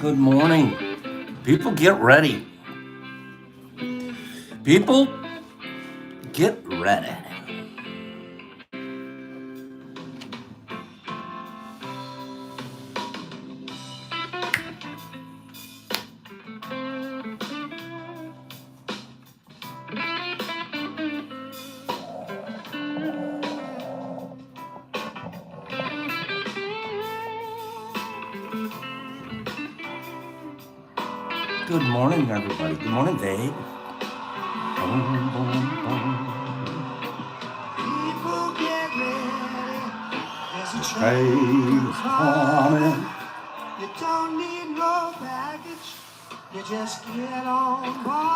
Good morning. People, get ready. People, get ready. Good morning, everybody. Good morning, Dave. Boom, boom, boom. People get ready. There's a The train train is coming. coming. You don't need no baggage. You just get on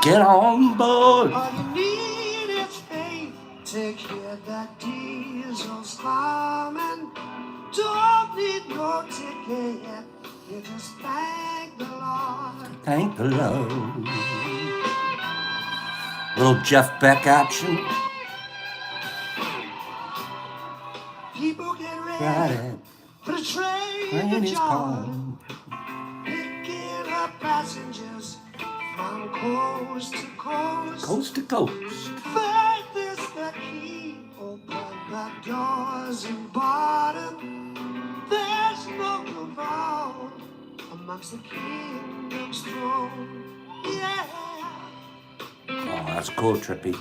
Get board. on board. All you need is faith to hear that diesel's coming. Don't need no ticket. You just thank the Lord. Thank the Lord. Little Jeff Beck action. People get ready Ready. for the train Train to is Jordan. coming. Picking up passengers from coast to coast. Coast to coast. Faith is the key. Open the doors and bottom. There's no control amongst the kingdom's throne. Yeah. Oh, that's cool, Trippy.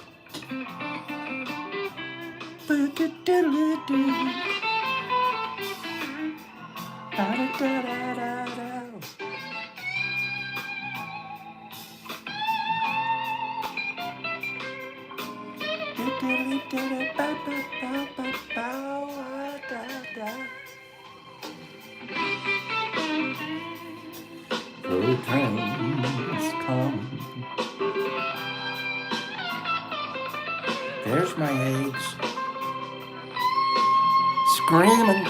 The train's coming. There's my eggs. Screaming.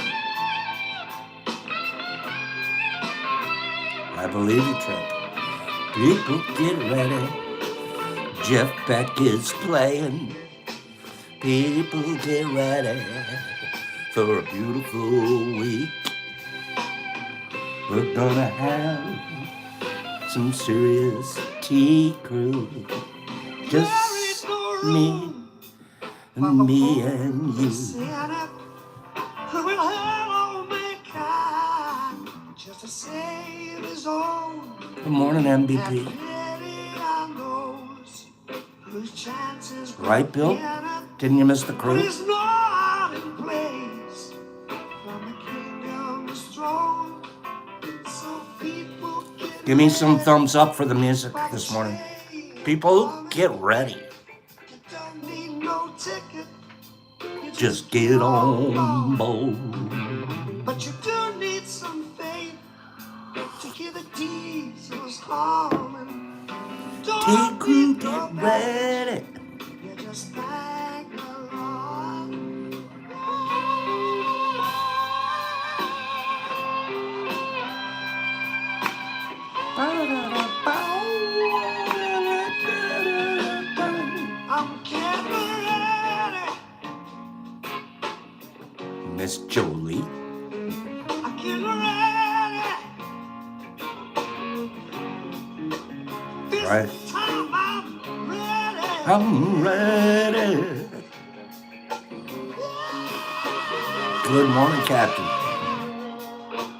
I believe you, Trip. People get ready. Jeff Beck is playing. People get ready for a beautiful week. We're gonna have some serious tea crew. Just me and you. Sinner who will have all mankind just to save his own. Good morning, MVP. Right, Bill? Didn't you miss the crew? Give me some thumbs up for the music this morning. People, get ready. Just get on board. But you do need some faith to hear the diesels coming. Tea crew, get ready. You just thank the Lord. I'm getting ready. Miss Jolie. I'm getting ready. This Right. time I'm ready. I'm ready. Good morning, Captain.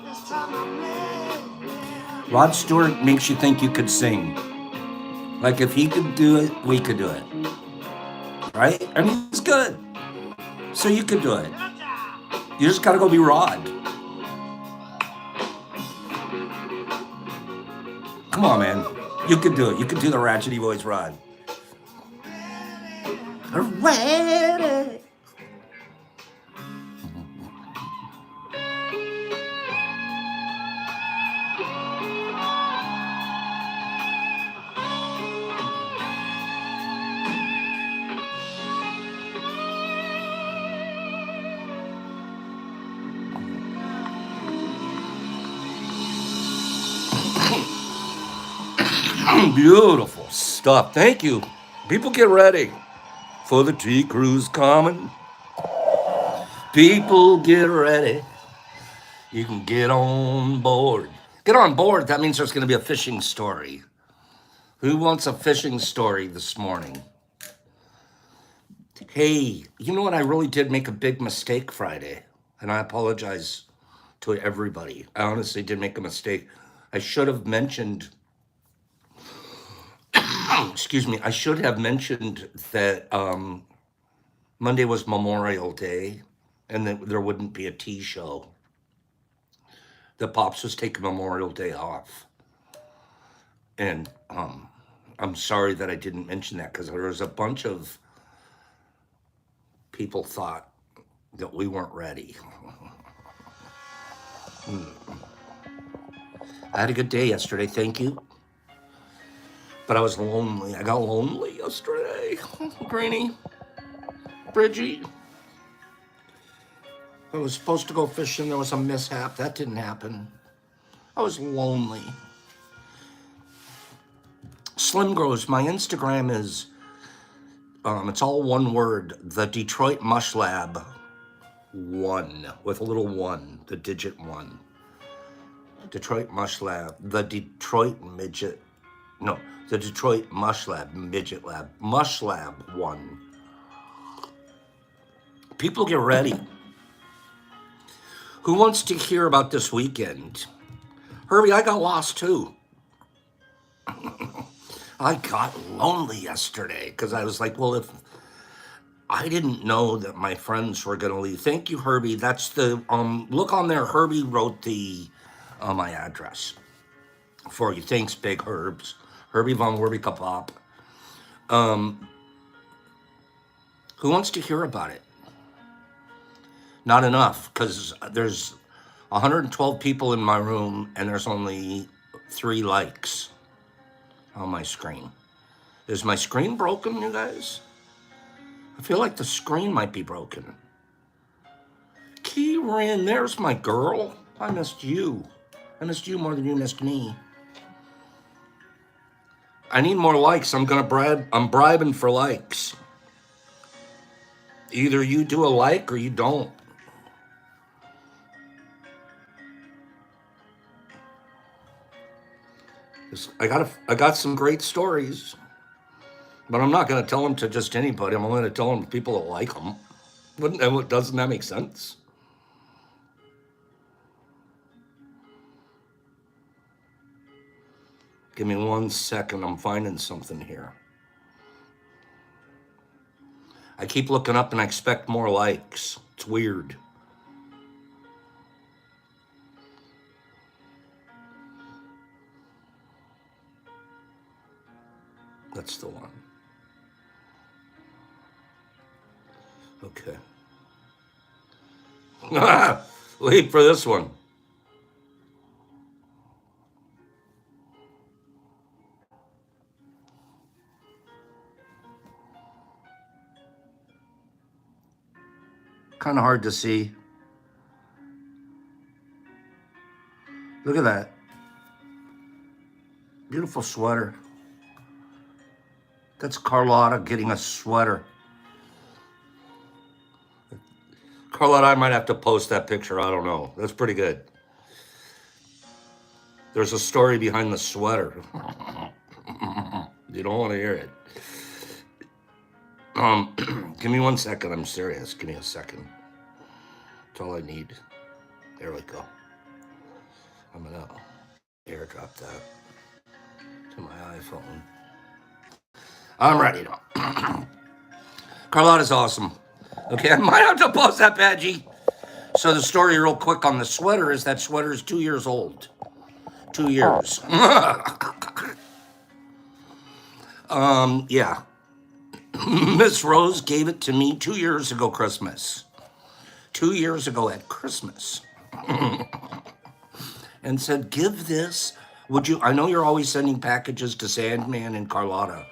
This time I'm ready. Rod Stewart makes you think you could sing. Like if he could do it, we could do it. Right? I mean, it's good. So you could do it. You just gotta go be Rod. Come on, man. You could do it. You could do the ratchety voice, Rod. Ready. Beautiful stuff. Thank you. People, get ready for the tea cruise coming. People, get ready. You can get on board. Get on board. That means there's going to be a fishing story. Who wants a fishing story this morning? Hey, you know what? I really did make a big mistake Friday, and I apologize to everybody. I honestly did make a mistake. I should have mentioned, excuse me, I should have mentioned that Monday was Memorial Day and that there wouldn't be a tea show. The Pops was taking Memorial Day off. And I'm sorry that I didn't mention that because there was a bunch of people thought that we weren't ready. I had a good day yesterday, thank you. But I was lonely. I got lonely yesterday. Greenie, Bridgie. I was supposed to go fishing. There was a mishap. That didn't happen. I was lonely. Slim Grows, my Instagram is, it's all one word, the Detroit Mush Lab 1, with a little 1, the digit 1. Detroit Mush Lab, the Detroit Midget, no, the Detroit Mush Lab, Midget Lab, Mush Lab 1. People get ready. Who wants to hear about this weekend? Herbie, I got lost too. I got lonely yesterday because I was like, well, if I didn't know that my friends were going to leave. Thank you, Herbie. That's the, look on there. Herbie wrote the, my address for you. Thanks, Big Herbs. Herbie von Werbica Pop. Who wants to hear about it? Not enough, because there's 112 people in my room and there's only 3 likes on my screen. Is my screen broken, you guys? I feel like the screen might be broken. Kieran, there's my girl. I missed you. I missed you more than you missed me. I need more likes. I'm bribing for likes. Either you do a like or you don't. I got some great stories, but I'm not going to tell them to just anybody. I'm going to tell them to people that like them. Doesn't that make sense? Give me 1 second. I'm finding something here. I keep looking up and I expect more likes. It's weird. That's the one. Okay. Wait for this one. Kind of hard to see. Look at that. Beautiful sweater. That's Carlotta getting a sweater. Carlotta, I might have to post that picture. I don't know. That's pretty good. There's a story behind the sweater. You don't want to hear it. Give me 1 second. I'm serious. Give me a second. That's all I need. There we go. I'm going to airdrop that to my iPhone. I'm ready now. Carlotta's awesome. Okay, I might have to post that, Badgie. So the story real quick on the sweater is that sweater is 2 years old. 2 years. Yeah. Miss Rose gave it to me 2 years ago Christmas. 2 years ago at Christmas. And said, give this. Would you, I know you're always sending packages to Sandman and Carlotta.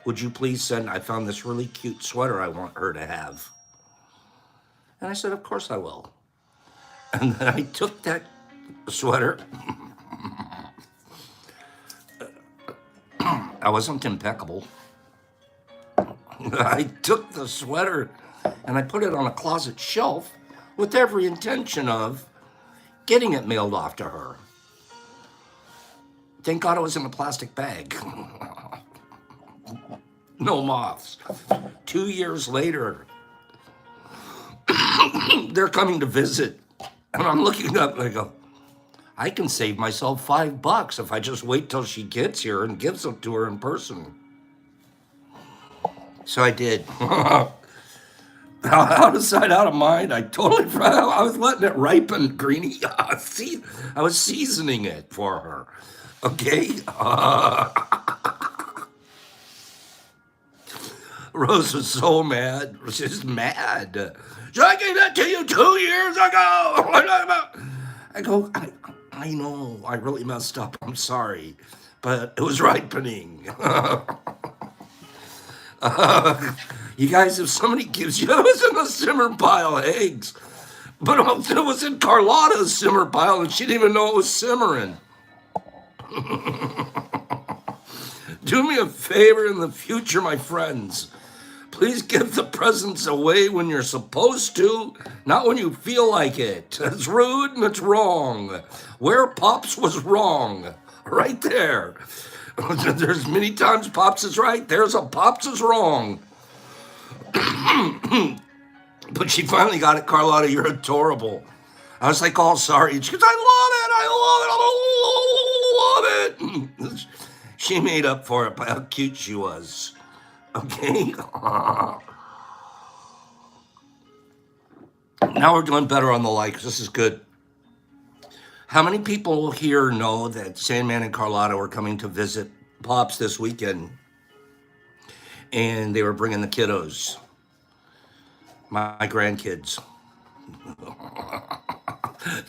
Would you please send, I found this really cute sweater I want her to have. And I said, of course I will. And then I took that sweater. I wasn't impeccable. I took the sweater and I put it on a closet shelf with every intention of getting it mailed off to her. Thank God it was in a plastic bag. No moths. 2 years later, they're coming to visit. And I'm looking up and I go, I can save myself $5 if I just wait till she gets here and gives it to her in person. So I did. Out of sight, out of mind. I totally forgot. I was letting it ripen, Greenie. See, I was seasoning it for her. Okay? Rose was so mad. She's mad. I gave that to you 2 years ago. I go, I know, I really messed up. I'm sorry. But it was ripening. You guys, if somebody gives you, it was in a simmer pile of eggs. But it was in Carlotta's simmer pile and she didn't even know it was simmering. Do me a favor in the future, my friends. Please give the presents away when you're supposed to, not when you feel like it. It's rude and it's wrong. Where Pops was wrong. Right there. There's many times Pops is right. There's a Pops is wrong. But she finally got it. Carlotta, you're adorable. I was like, all sorry. She goes, I love it. She made up for it by how cute she was. Okay. Now we're doing better on the likes. This is good. How many people here know that Sandman and Carlotta were coming to visit Pops this weekend? And they were bringing the kiddos. My grandkids.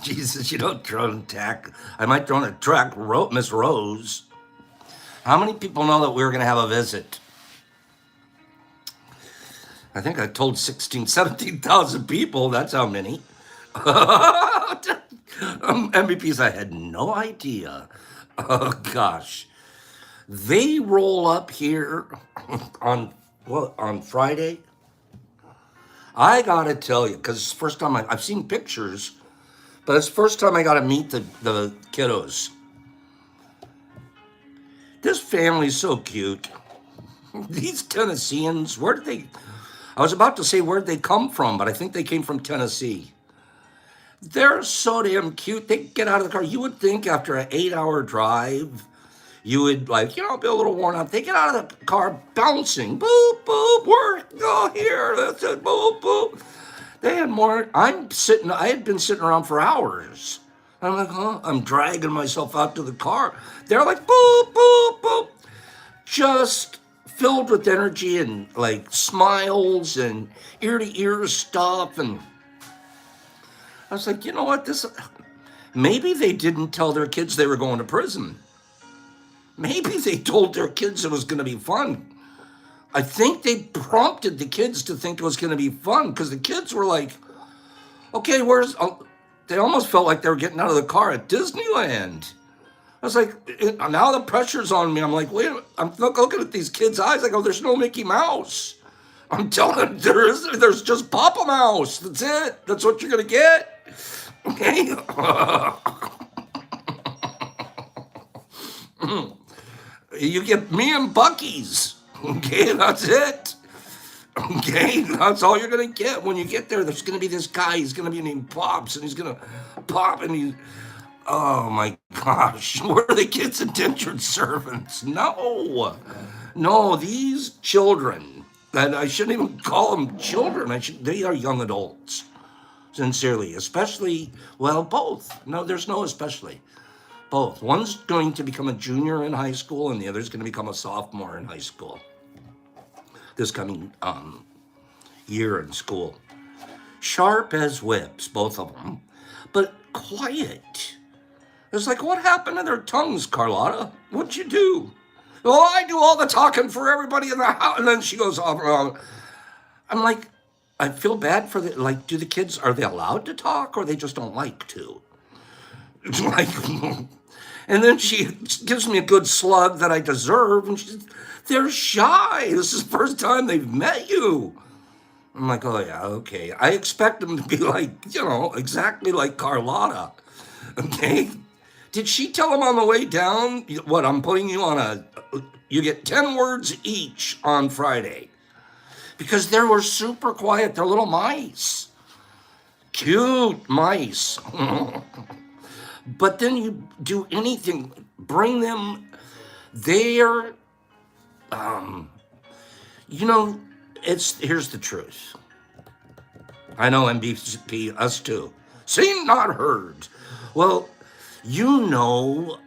Jesus, you don't drone attack. I might drone attack Miss Rose. How many people know that we were going to have a visit? I think I told 17,000 people. That's how many. MVPs, I had no idea. Oh, gosh. They roll up here on Friday. I got to tell you, because it's the first time I've seen pictures, but it's the first time I got to meet the kiddos. This family's so cute. These Tennesseans, I was about to say where'd they come from, but I think they came from Tennessee. They're so damn cute. They get out of the car. You would think after an 8-hour drive, you would be a little worn out. They get out of the car bouncing. Boop, boop, work, go here. That's it, boop, boop. They had more. I had been sitting around for hours. I'm like, I'm dragging myself out to the car. They're like, boop, boop, boop. Just filled with energy and smiles and ear-to-ear stuff. And I was like, you know what? Maybe they didn't tell their kids they were going to prison. Maybe they told their kids it was going to be fun. I think they prompted the kids to think it was going to be fun because the kids were like, okay, they almost felt like they were getting out of the car at Disneyland. I was like, now the pressure's on me. I'm like, wait a minute. I'm looking at these kids' eyes. I go, there's no Mickey Mouse. I'm telling them there's just Papa Mouse. That's it. That's what you're going to get. Okay? You get me and Buc-ee's. Okay, that's it. Okay, that's all you're going to get. When you get there, there's going to be this guy. He's going to be named Pops, and he's going to pop, and oh my gosh, where are the kids' indentured servants? No, these children, and I shouldn't even call them children. They are young adults, sincerely, especially, both. No, there's no especially. Both. One's going to become a junior in high school, and the other's going to become a sophomore in high school. This coming year in school. Sharp as whips, both of them, but quiet. It's like, what happened to their tongues, Carlotta? What'd you do? Oh, I do all the talking for everybody in the house. And then she goes off. I'm like, I feel bad for do the kids, are they allowed to talk or they just don't like to? It's like, and then she gives me a good slug that I deserve. And they're shy. This is the first time they've met you. I'm like, oh yeah, okay. I expect them to be exactly like Carlotta. Okay? Did she tell him on the way down, what, I'm putting you on you get 10 words each on Friday? Because they were super quiet. They're little mice. Cute mice. But then you do anything, bring them there. You know, here's the truth. I know MVP, us too. Seen, not heard. Well, you know,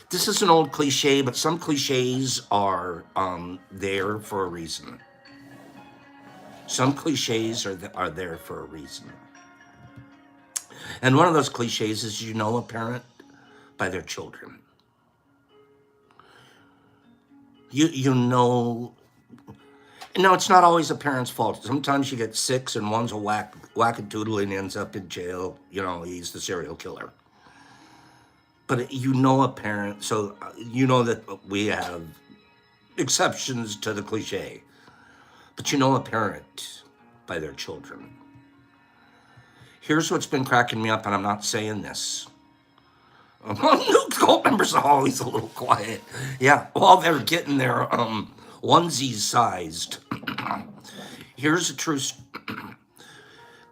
this is an old cliche, but some cliches are there for a reason. Some cliches are there for a reason. And one of those cliches is you know a parent by their children. You know, no, it's not always a parent's fault. Sometimes you get 6 and one's a wackadoodle and ends up in jail. You know, he's the serial killer. But you know a parent, so you know that we have exceptions to the cliche. But you know a parent by their children. Here's what's been cracking me up, and I'm not saying this. New cult members are always a little quiet. Yeah, while they're getting their onesies sized. Here's the truth.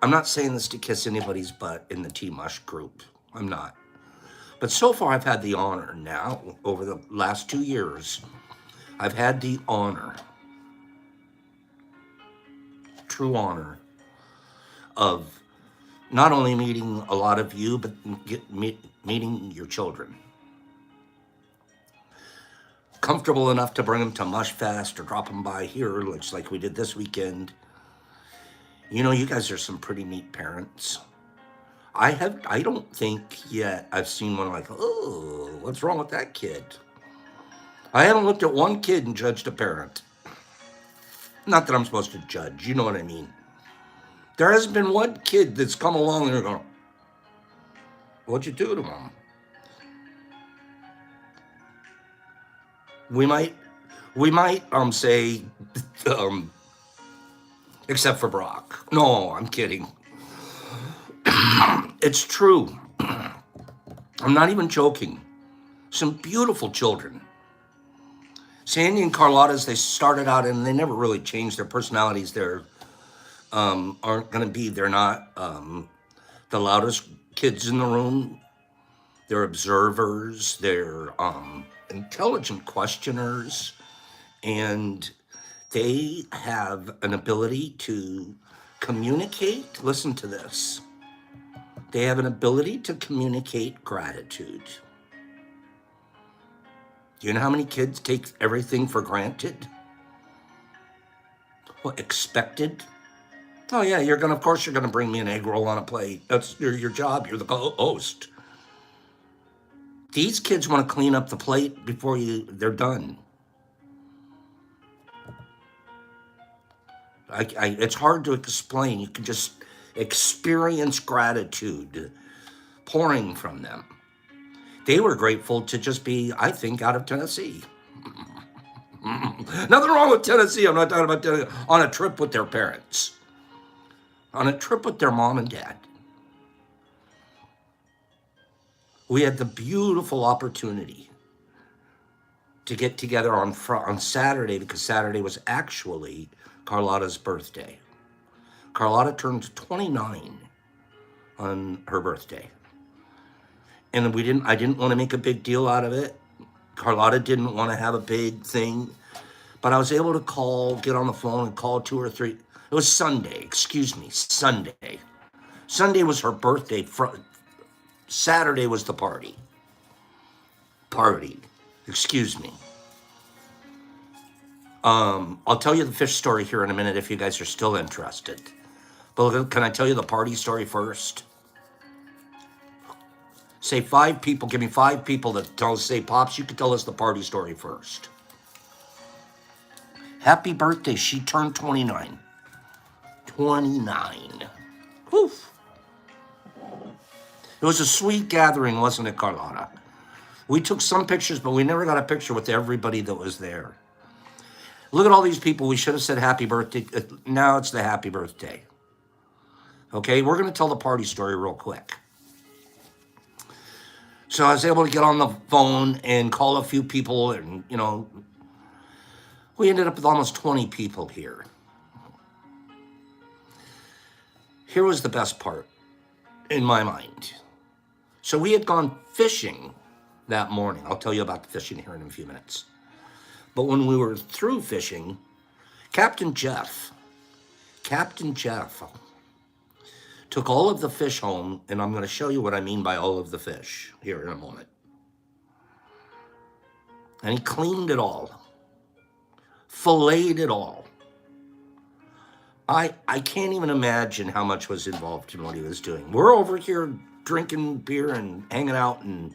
I'm not saying this to kiss anybody's butt in the T-Mush group. I'm not. But so far, I've had the honor now, over the last 2 years, I've had the honor, true honor, of not only meeting a lot of you, but meeting your children. Comfortable enough to bring them to Mush Fest or drop them by here, like we did this weekend. You know, you guys are some pretty neat parents. I don't think yet I've seen one like, oh, what's wrong with that kid? I haven't looked at one kid and judged a parent. Not that I'm supposed to judge, you know what I mean. There hasn't been one kid that's come along and they're going, what'd you do to him? We might say, except for Brock. No, I'm kidding. It's true. I'm not even joking. Some beautiful children. Sandy and Carlotta's, they started out and they never really changed their personalities. They're they're not the loudest kids in the room. They're observers. They're intelligent questioners. And they have an ability to communicate. Listen to this. They have an ability to communicate gratitude. Do you know how many kids take everything for granted? What, expected? Oh yeah, of course you're gonna bring me an egg roll on a plate. That's your job, you're the host. These kids wanna clean up the plate before they're done. It's hard to explain. You can just experience gratitude pouring from them. They were grateful to just be, I think, out of Tennessee. Nothing wrong with Tennessee. I'm not talking about Tennessee. On a trip with their parents. On a trip with their mom and dad. We had the beautiful opportunity to get together on Saturday, because Saturday was actually Carlotta's birthday. Carlotta turned 29 on her birthday. And I didn't want to make a big deal out of it. Carlotta didn't want to have a big thing. But I was able to get on the phone and call 2 or 3. It was Sunday. Sunday was her birthday. Saturday was the party. Excuse me. I'll tell you the fish story here in a minute if you guys are still interested. But can I tell you the party story first? Say 5 people, give me 5 people that say, Pops, you can tell us the party story first. Happy birthday, she turned 29. 29. Whew. It was a sweet gathering, wasn't it, Carlotta? We took some pictures, but we never got a picture with everybody that was there. Look at all these people. We should have said happy birthday. Now it's the happy birthday. Okay, we're going to tell the party story real quick. So I was able to get on the phone and call a few people, and, we ended up with almost 20 people here. Here was the best part, in my mind. So we had gone fishing that morning. I'll tell you about the fishing here in a few minutes. But when we were through fishing, Captain Jeff took all of the fish home, and I'm going to show you what I mean by all of the fish here in a moment. And he cleaned it all, filleted it all. I can't even imagine how much was involved in what he was doing. We're over here drinking beer and hanging out and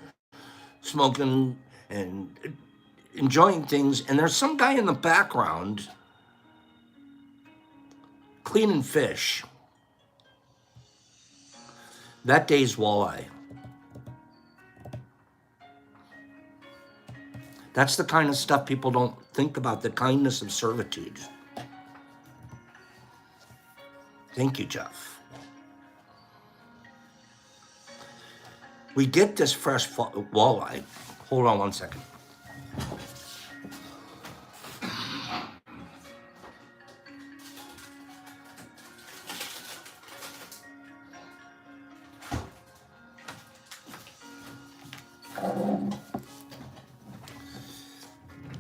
smoking and enjoying things, and there's some guy in the background cleaning fish. That day's walleye. That's the kind of stuff people don't think about, the kindness of servitude. Thank you, Jeff. We get this fresh walleye. Hold on one second.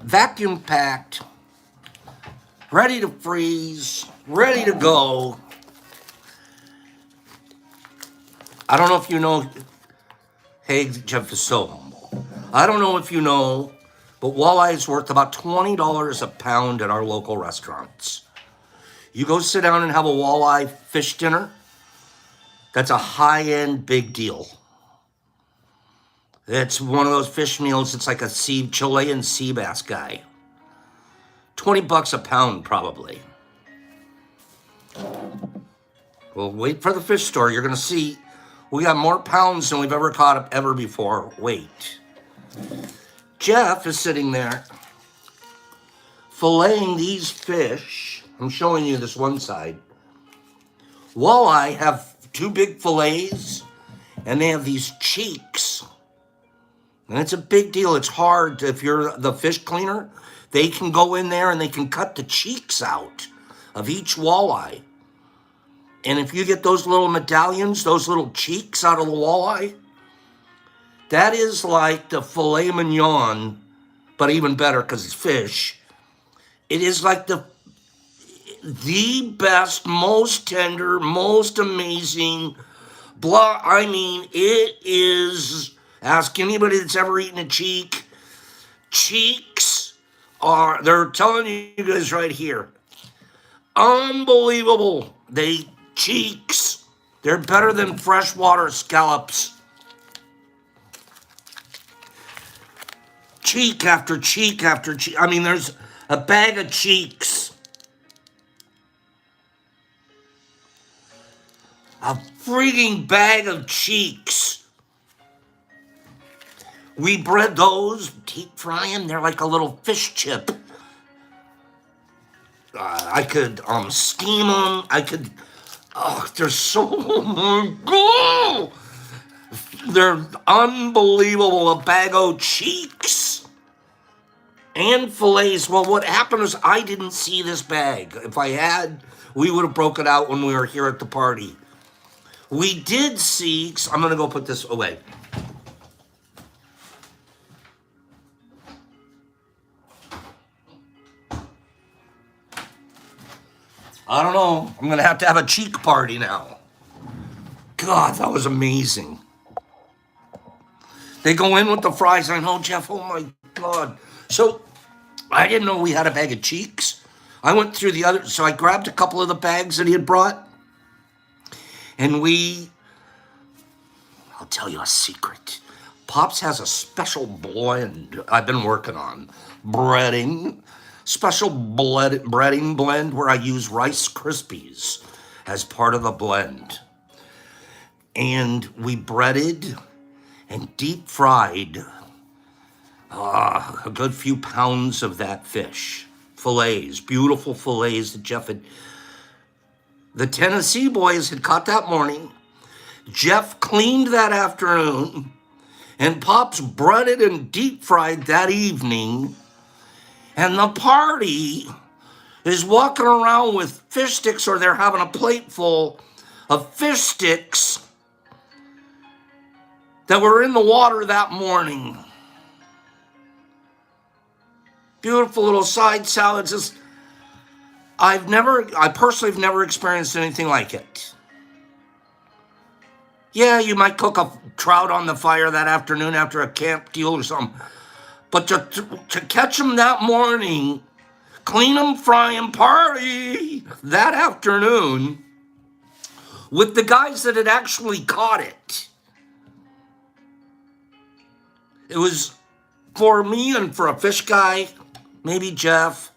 Vacuum packed, ready to freeze, ready to go. I don't know if you know, hey, Jeff is so humble. I don't know if you know, but walleye is worth about $20 a pound at our local restaurants. You go sit down and have a walleye fish dinner, that's a high-end big deal. It's one of those fish meals, it's like a Chilean sea bass guy. $20 a pound, probably. Well, wait for the fish store. You're going to see we got more pounds than we've ever caught up ever before. Wait. Jeff is sitting there filleting these fish. I'm showing you this one side. Walleye have two big fillets, and they have these cheeks. And it's a big deal. It's hard. If you're the fish cleaner, they can go in there and they can cut the cheeks out of each walleye. And if you get those little medallions, those little cheeks out of the walleye, that is like the filet mignon, but even better because it's fish. It is like the best, most tender, most amazing, I mean, it is... Ask anybody that's ever eaten a cheek. Cheeks they're telling you guys right here. Unbelievable. Cheeks. They're better than freshwater scallops. Cheek after cheek after cheek. I mean, there's a bag of cheeks. A freaking bag of cheeks. We bread those, deep fry them. They're like a little fish chip. I could steam them. They're so good. They're unbelievable. A bag of cheeks and fillets. Well, what happened is I didn't see this bag. If I had, we would have broke it out when we were here at the party. We did see, I'm going to go put this away. I don't know. I'm going to have a cheek party now. God, that was amazing. They go in with the fries. I know, Jeff. Oh, my God. So I didn't know we had a bag of cheeks. I went through the other. So I grabbed a couple of the bags that he had brought. And I'll tell you a secret. Pops has a special blend I've been working on. Special breading blend where I use Rice Krispies as part of the blend. And we breaded and deep fried a good few pounds of that fish. Fillets, beautiful fillets that Jeff had. The Tennessee boys had caught that morning. Jeff cleaned that afternoon. And Pops breaded and deep fried that evening. And the party is walking around with fish sticks, or they're having a plate full of fish sticks that were in the water that morning. Beautiful little side salads. I personally have never experienced anything like it. Yeah, you might cook a trout on the fire that afternoon after a camp deal or something. But to catch them that morning, clean them, fry them, party that afternoon with the guys that had actually caught it. It was, for me and for a fish guy, maybe Jeff,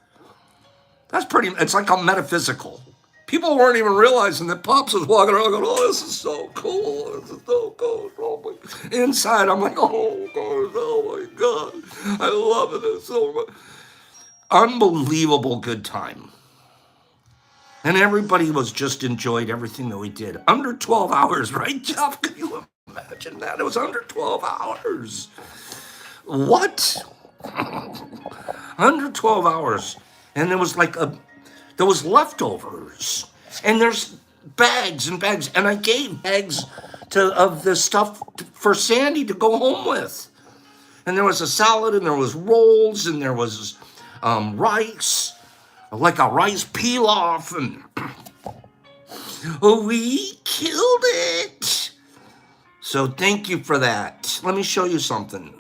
it's like a metaphysical. People weren't even realizing that Pops was walking around going, oh, this is so cool. This is so cool. Oh my. Inside, I'm like, oh, God, oh my God. I love it so much. Unbelievable good time. And everybody was just enjoyed everything that we did. Under 12 hours, right, Jeff? Can you imagine that? It was under 12 hours. What? Under 12 hours. And there was there was leftovers. And there's bags and bags. And I gave bags of the stuff for Sandy to go home with. And there was a salad, and there was rolls, and there was rice, like a rice pilaf, and we killed it. So thank you for that. Let me show you something.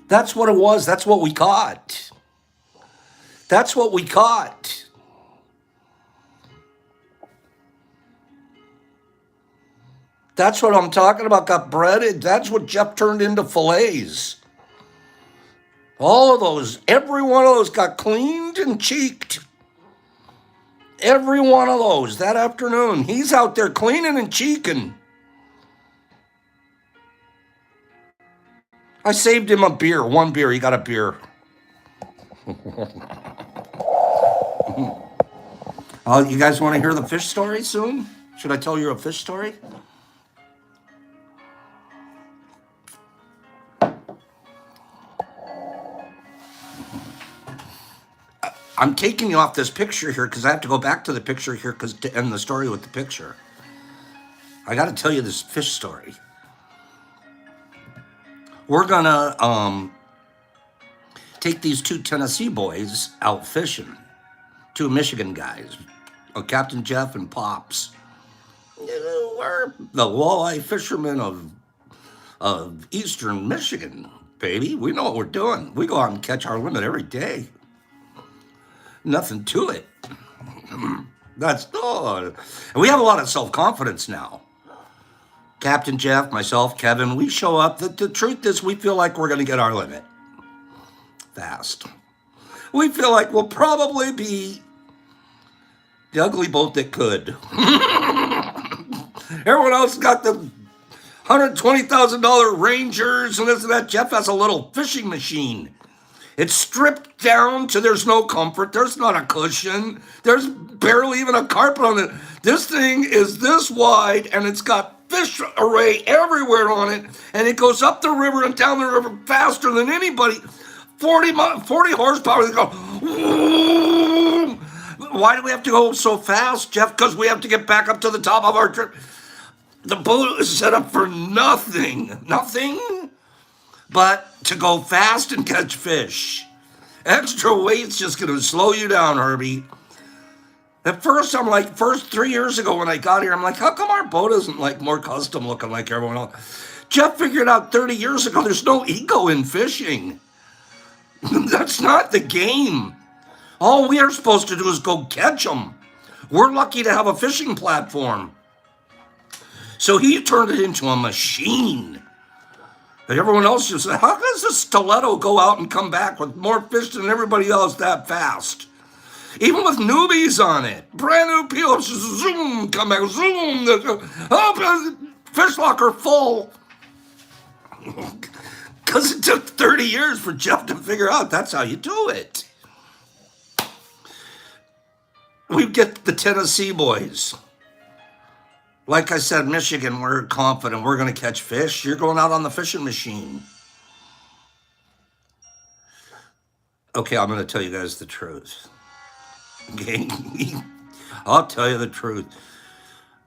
That's what it was. That's what we caught. That's what we caught. That's what I'm talking about, got breaded. That's what Jeff turned into fillets. All of those, every one of those got cleaned and cheeked. Every one of those that afternoon. He's out there cleaning and cheeking. I saved him a beer, one beer. He got a beer. Oh, you guys want to hear the fish story soon? Should I tell you a fish story? I'm taking you off this picture here because I have to go back to the picture here to end the story with the picture. I got to tell you this fish story. We're gonna take these two Tennessee boys out fishing. Two Michigan guys, Captain Jeff and Pops. We're the walleye fishermen of eastern Michigan, baby. We know what we're doing. We go out and catch our limit every day. Nothing to it. That's all. And we have a lot of self-confidence now. Captain Jeff, myself, Kevin, we show up. The truth is we feel like we're going to get our limit fast. We feel like we'll probably be the ugly boat that could. Everyone else got the $120,000 Rangers and this and that. Jeff has a little fishing machine. It's stripped down to there's no comfort. There's not a cushion. There's barely even a carpet on it. This thing is this wide, and it's got fish array everywhere on it, and it goes up the river and down the river faster than anybody. 40 horsepower. They go. Why do we have to go so fast, Jeff? Because we have to get back up to the top of our trip. The boat is set up for nothing but to go fast and catch fish. Extra weight's just going to slow you down, Herbie. At first, I'm like, 3 years ago when I got here, I'm like, how come our boat isn't like more custom looking like everyone else? Jeff figured out 30 years ago there's no ego in fishing. That's not the game. All we are supposed to do is go catch them. We're lucky to have a fishing platform. So he turned it into a machine. And everyone else just said, how does a stiletto go out and come back with more fish than everybody else that fast? Even with newbies on it. Brand new people, zoom, come back, zoom. Oh, fish locker full. Because it took 30 years for Jeff to figure out that's how you do it. We get the Tennessee boys. Like I said, Michigan, we're confident we're going to catch fish. You're going out on the fishing machine. Okay, I'm going to tell you guys the truth. Okay, I'll tell you the truth.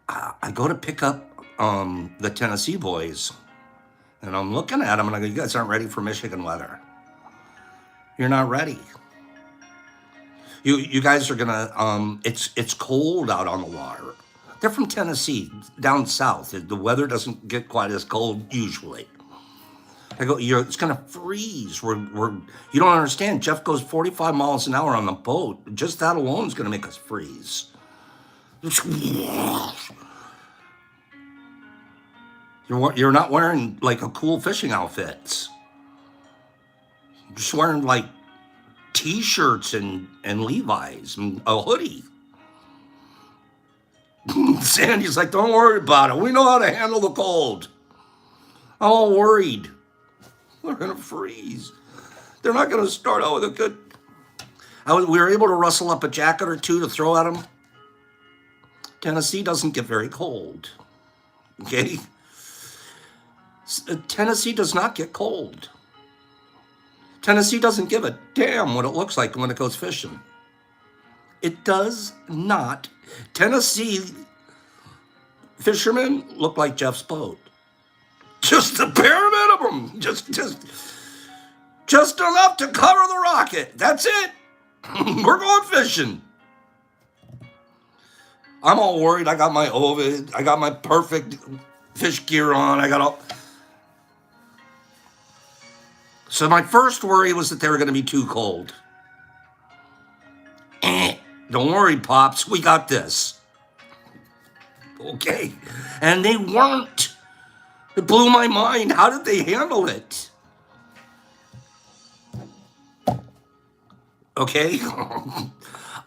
I go to pick up the Tennessee boys, and I'm looking at them, and I go, "You guys aren't ready for Michigan weather. You're not ready. You guys are gonna. It's cold out on the water. They're from Tennessee, down south. The weather doesn't get quite as cold usually." I go, it's gonna freeze. You don't understand. Jeff goes 45 miles an hour on the boat. Just that alone is gonna make us freeze. You're not wearing like a cool fishing outfits. You're just wearing like t-shirts and Levi's and a hoodie. Sandy's like, "Don't worry about it. We know how to handle the cold." I'm all worried. They're gonna freeze. They're not gonna start out with a good. We were able to rustle up a jacket or two to throw at them. Tennessee doesn't get very cold. Okay? Tennessee does not get cold. Tennessee doesn't give a damn what it looks like when it goes fishing. It does not. Tennessee fishermen look like Jeff's boat. Just the bare minimum. Just enough to cover the rocket. That's it. We're going fishing. I'm all worried. I got my Ovid. I got my perfect fish gear on. I got all. So my first worry was that they were going to be too cold. Don't worry, Pops. We got this. Okay. And they weren't. It blew my mind. How did they handle it? Okay.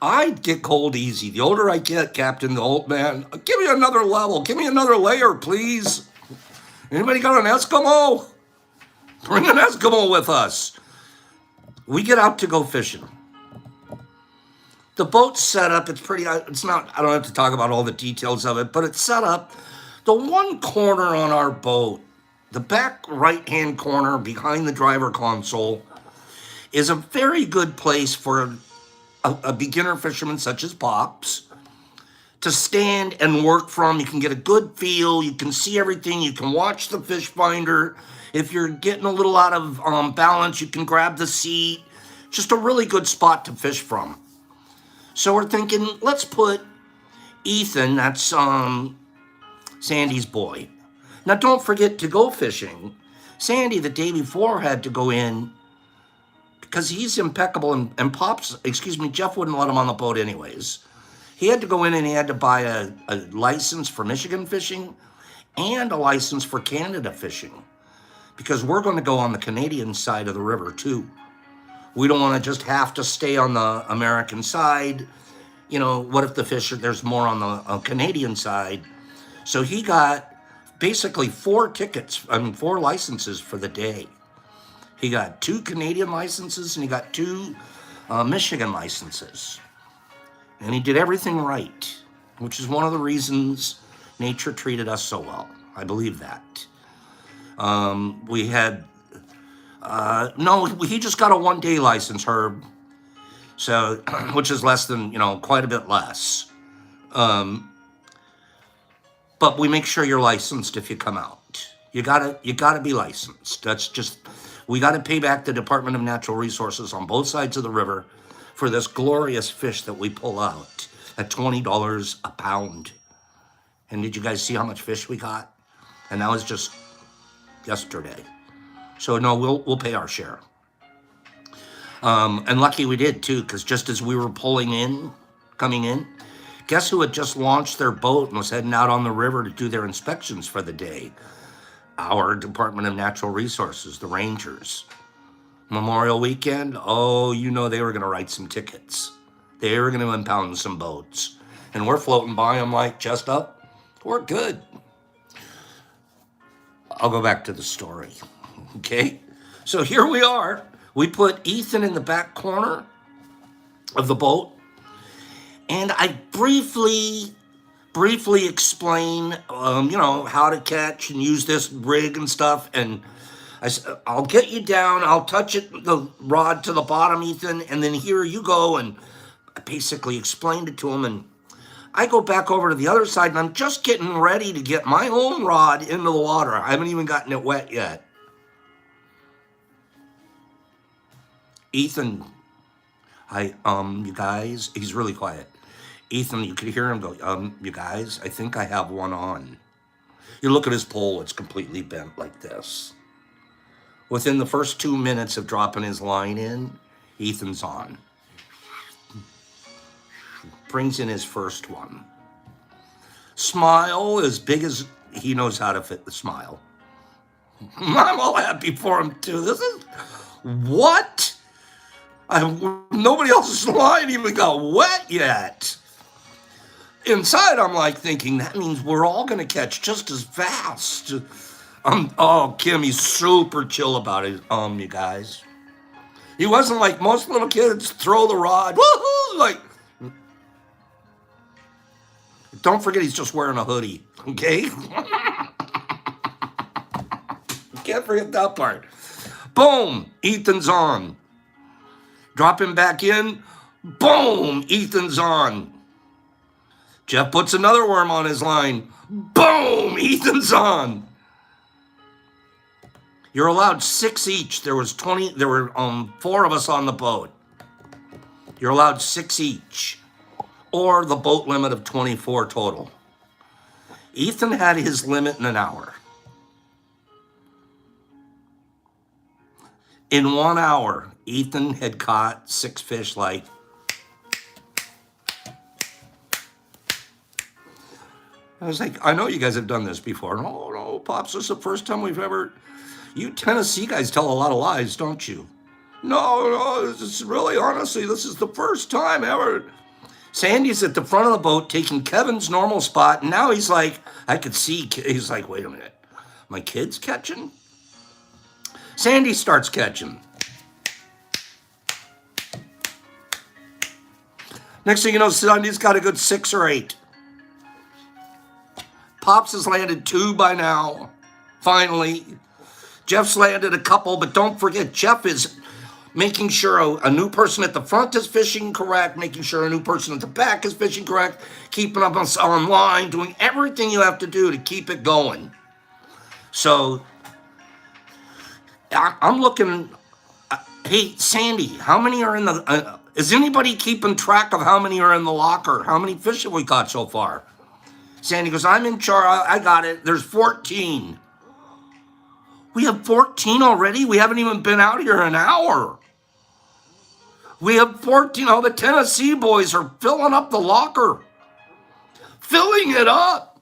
I get cold easy. The older I get, Captain, the old man, give me another level. Give me another layer, please. Anybody got an Eskimo? Bring an Eskimo with us. We get out to go fishing. The boat's set up. It's not, I don't have to talk about all the details of it, but it's set up. The one corner on our boat, the back right-hand corner behind the driver console, is a very good place for a beginner fisherman such as Pops to stand and work from. You can get a good feel. You can see everything. You can watch the fish finder. If you're getting a little out of balance, you can grab the seat. Just a really good spot to fish from. So we're thinking, let's put Ethan, that's Sandy's boy. Now don't forget to go fishing. Sandy the day before had to go in because he's impeccable, and Jeff wouldn't let him on the boat anyways. He had to go in and he had to buy a license for Michigan fishing and a license for Canada fishing, because we're going to go on the Canadian side of the river too. We don't want to just have to stay on the American side. You know, what if there's more on the Canadian side? So he got basically 4 licenses for the day. He got 2 Canadian licenses and he got 2 Michigan licenses. And he did everything right, which is one of the reasons nature treated us so well. I believe that. We had, he just got a 1-day license, Herb. So, which is less than, quite a bit less. But we make sure you're licensed if you come out. You gotta be licensed. That's just, we gotta pay back the Department of Natural Resources on both sides of the river for this glorious fish that we pull out at $20 a pound. And did you guys see how much fish we got? And that was just yesterday. So no, we'll pay our share. And lucky we did too, because just as we were coming in, guess who had just launched their boat and was heading out on the river to do their inspections for the day? Our Department of Natural Resources, the Rangers. Memorial weekend, they were going to write some tickets. They were going to impound some boats. And we're floating by them like, just up, we're good. I'll go back to the story, okay? So here we are. We put Ethan in the back corner of the boat, And I briefly explain, how to catch and use this rig and stuff. And I said, I'll get you down. I'll touch the rod to the bottom, Ethan, and then here you go. And I basically explained it to him. And I go back over to the other side, and I'm just getting ready to get my own rod into the water. I haven't even gotten it wet yet. Ethan, you guys, he's really quiet. Ethan, you could hear him go, you guys, I think I have one on. You look at his pole, it's completely bent like this. Within the first 2 minutes of dropping his line in, Ethan's on. Brings in his first one. Smile as big as he knows how to fit the smile. I'm all happy for him too. This is, what? Nobody else's line even got wet yet. Inside, I'm like thinking, that means we're all going to catch just as fast. Kim, he's super chill about it, you guys. He wasn't like most little kids, throw the rod, woohoo, like. Don't forget he's just wearing a hoodie, okay? You can't forget that part. Boom, Ethan's on. Drop him back in, boom, Ethan's on. Jeff puts another worm on his line. Boom! Ethan's on. You're allowed 6 each. There were 4 of us on the boat. You're allowed 6 each, or the boat limit of 24 total. Ethan had his limit in an hour. In 1 hour, Ethan had caught 6 fish like. I was like, I know you guys have done this before. No, Pops, this is the first time we've ever... You Tennessee guys tell a lot of lies, don't you? No, this is really, honestly, this is the first time ever. Sandy's at the front of the boat taking Kevin's normal spot, and now he's like, I could see, he's like, wait a minute, my kid's catching? Sandy starts catching. Next thing you know, Sandy's got a good 6 or 8. Pops has landed 2 by now, finally. Jeff's landed a couple, but don't forget, Jeff is making sure a new person at the front is fishing correct, making sure a new person at the back is fishing correct, keeping up on line, doing everything you have to do to keep it going. So, I'm looking, hey, Sandy, how many are in the, is anybody keeping track of how many are in the locker? How many fish have we caught so far? Sandy goes, I'm in charge. I got it. There's 14. We have 14 already? We haven't even been out here an hour. We have 14. Oh, the Tennessee boys are filling up the locker. Filling it up.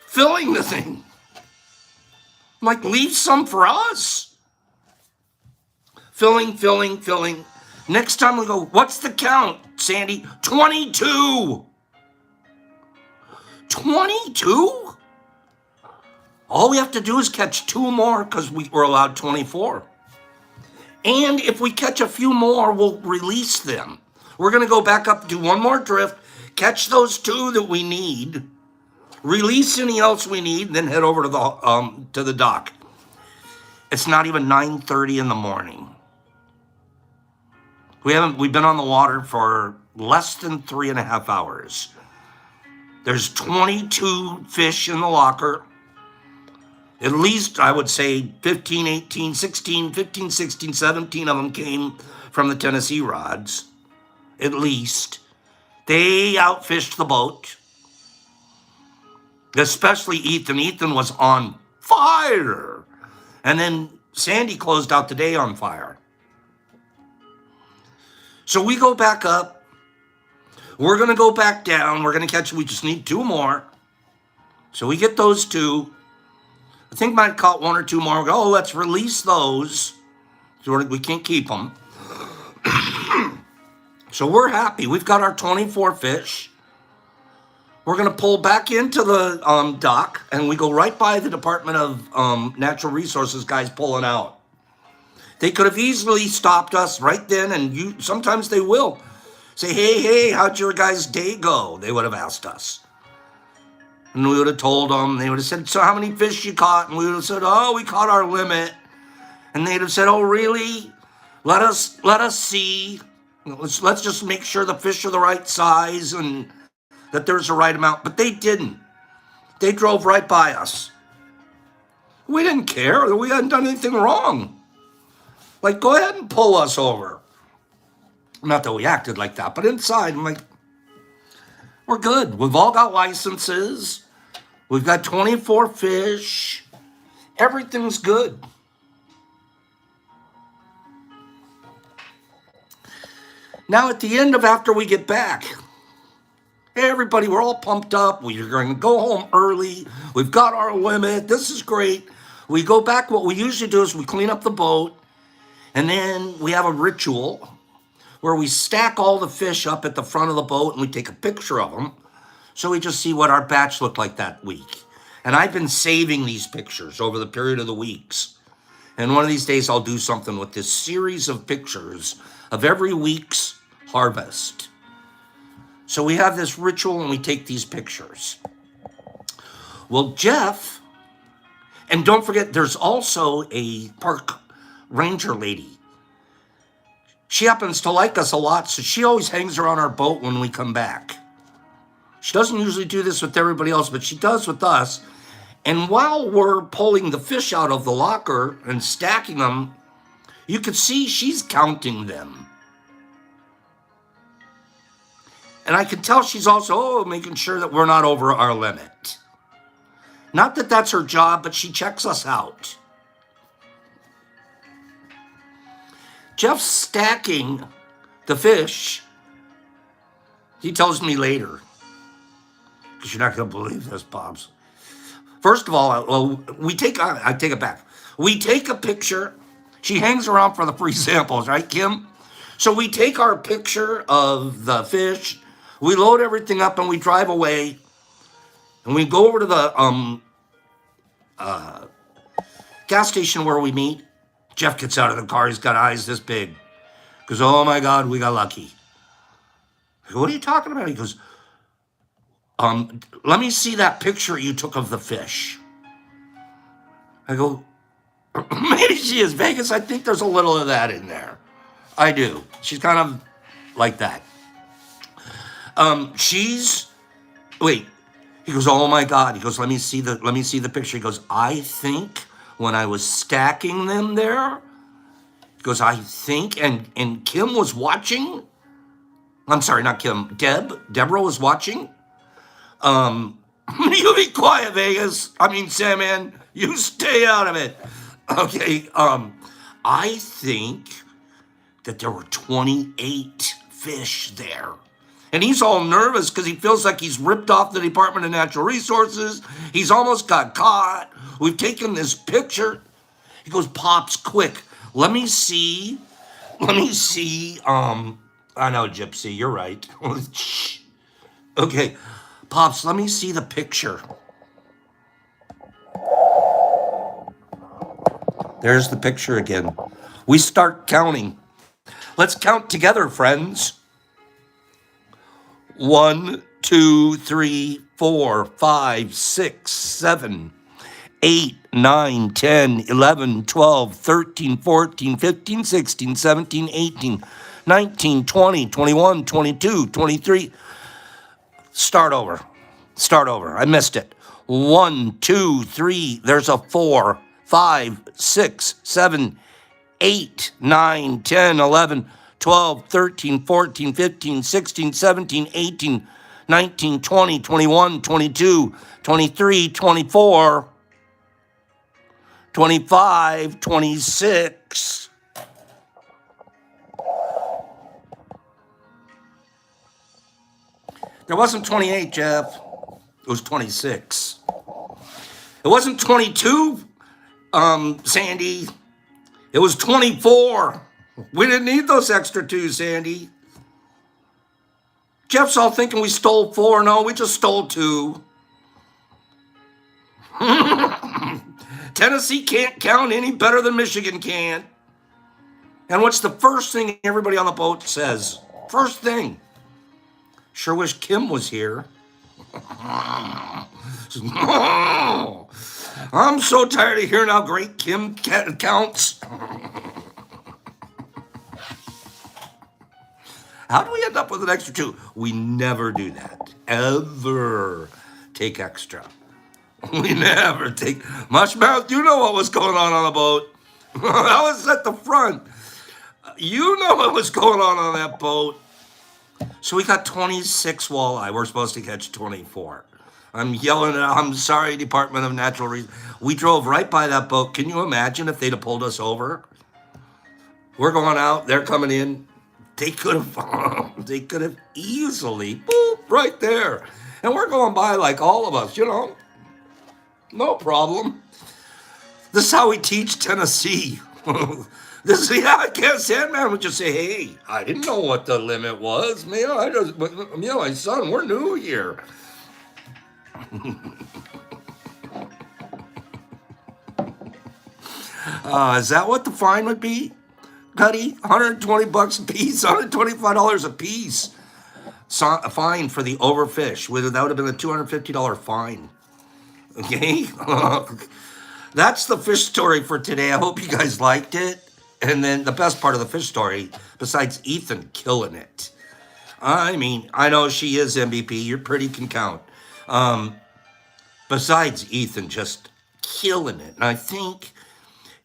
Filling the thing. I'm like, leave some for us. Filling. Next time we go, what's the count, Sandy? 22. 22? All we have to do is catch 2 more because we were allowed 24. And if we catch a few more, we'll release them. We're going to go back up, do 1 more drift, catch those 2 that we need, release any else we need, then head over to the dock. It's not even 9:30 in the morning. We've been on the water for less than 3.5 hours. There's 22 fish in the locker. At least, I would say 15, 18, 16, 15, 16, 17 of them came from the Tennessee rods. At least. They outfished the boat. Especially Ethan. Ethan was on fire. And then Sandy closed out the day on fire. So we go back up. We're going to go back down. We're going to catch, we just need 2 more. So we get those 2. I think might have caught 1 or 2 more. We go, let's release those. So we can't keep them. So we're happy. We've got our 24 fish. We're going to pull back into the dock, and we go right by the Department of Natural Resources guys pulling out. They could have easily stopped us right then, and sometimes they will. Say, hey, how'd your guys' day go? They would have asked us. And we would have told them. They would have said, so how many fish you caught? And we would have said, oh, we caught our limit. And they'd have said, oh, really? Let us see. Let's just make sure the fish are the right size and that there's the right amount. But they didn't. They drove right by us. We didn't care. We hadn't done anything wrong. Like, go ahead and pull us over. Not that we acted like that, but inside, I'm like, we're good. We've all got licenses. We've got 24 fish. Everything's good. Now, at the end of after we get back, hey, everybody, we're all pumped up. We're going to go home early. We've got our limit. This is great. We go back. What we usually do is we clean up the boat, and then we have a ritual where we stack all the fish up at the front of the boat, and we take a picture of them, so we just see what our batch looked like that week. And I've been saving these pictures over the period of the weeks. And one of these days, I'll do something with this series of pictures of every week's harvest. So we have this ritual and we take these pictures. Well, Jeff, and don't forget, there's also a park ranger lady. She happens to like us a lot, so she always hangs around our boat when we come back. She doesn't usually do this with everybody else, but she does with us. And while we're pulling the fish out of the locker and stacking them, you can see she's counting them. And I can tell she's also making sure that we're not over our limit. Not that that's her job, but she checks us out. Jeff's stacking the fish. He tells me later, because you're not going to believe this, Pops. First of all, I take it back. We take a picture. She hangs around for the free samples, right, Kim? So we take our picture of the fish, we load everything up, and we drive away. And we go over to the gas station where we meet. Jeff gets out of the car. He's got eyes this big. He goes, oh, my God, we got lucky. I go, what are you talking about? He goes, let me see that picture you took of the fish. I go, maybe she is Vegas. I think there's a little of that in there. I do. She's kind of like that. He goes, oh my God. He goes, let me see the picture. He goes, I think when I was stacking them there, he goes, I think, and Kim was watching. I'm sorry, not Kim. Deborah was watching. You be quiet, Vegas. Sandman, you stay out of it. Okay, I think that there were 28 fish there. And he's all nervous because he feels like he's ripped off the Department of Natural Resources. He's almost got caught. We've taken this picture. He goes, Pops, quick, let me see. I know, Gypsy, you're right. Okay, Pops, let me see the picture. There's the picture again. We start counting. Let's count together, friends. 1, 2, 3, 4, 5, 6, 7, 8, 9, 10, 11, 12, 13, 14, 15, 16, 17, 18, 19, 20, 21, 22, 23. Start over. I missed it. 1, 2, 3. There's a 4, 5, 6, 7, 8, 9, 10, 11, 12, 13, 14, 15, 16, 17, 18, 19, 20, 21, 22, 23, 24, 25, 26. There wasn't 28, Jeff. It was 26. It wasn't 22, Sandy. It was 24. We didn't need those extra 2, Sandy. Jeff's all thinking we stole 4. No, we just stole 2. Tennessee can't count any better than Michigan can. And what's the first thing everybody on the boat says? First thing. Sure wish Kim was here. I'm so tired of hearing how great Kim counts. How do we end up with an extra 2? We never do that. Ever take extra. We never take. Mushmouth, you know what was going on the boat. I was at the front. You know what was going on that boat. So we got 26 walleye. We're supposed to catch 24. I'm yelling at, I'm sorry, Department of Natural Resources. We drove right by that boat. Can you imagine if they'd have pulled us over? We're going out. They're coming in. They could have easily, boop, right there. And we're going by like all of us, no problem. This is how we teach Tennessee. I can't Sandman would just say, hey, I didn't know what the limit was. Man, my son, we're new here. Is that what the fine would be? Cuddy, $120 a piece, $125 a piece. A fine for the overfish. That would have been a $250 fine. Okay? That's the fish story for today. I hope you guys liked it. And then the best part of the fish story, besides Ethan killing it. I mean, I know she is MVP. Your pretty can count. Besides Ethan just killing it. And I think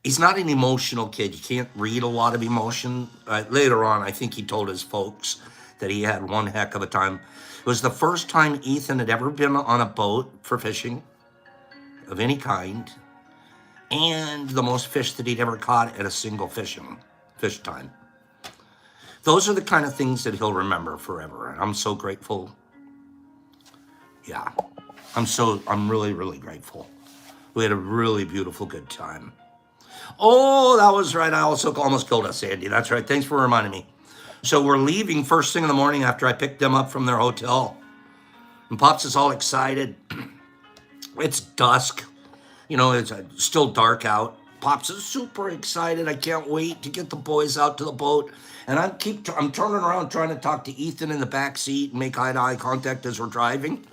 he's not an emotional kid. You can't read a lot of emotion. Later on, I think he told his folks that he had one heck of a time. It was the first time Ethan had ever been on a boat for fishing of any kind, and the most fish that he'd ever caught at a single fish time. Those are the kind of things that he'll remember forever, and I'm so grateful. Yeah, I'm really, really grateful. We had a really beautiful, good time. Oh, that was right. I also almost killed us, Sandy. That's right. Thanks for reminding me. So we're leaving first thing in the morning after I picked them up from their hotel. And Pops is all excited. It's dusk. It's still dark out. Pops is super excited. I can't wait to get the boys out to the boat. And I'm turning around trying to talk to Ethan in the back seat and make eye-to-eye contact as we're driving.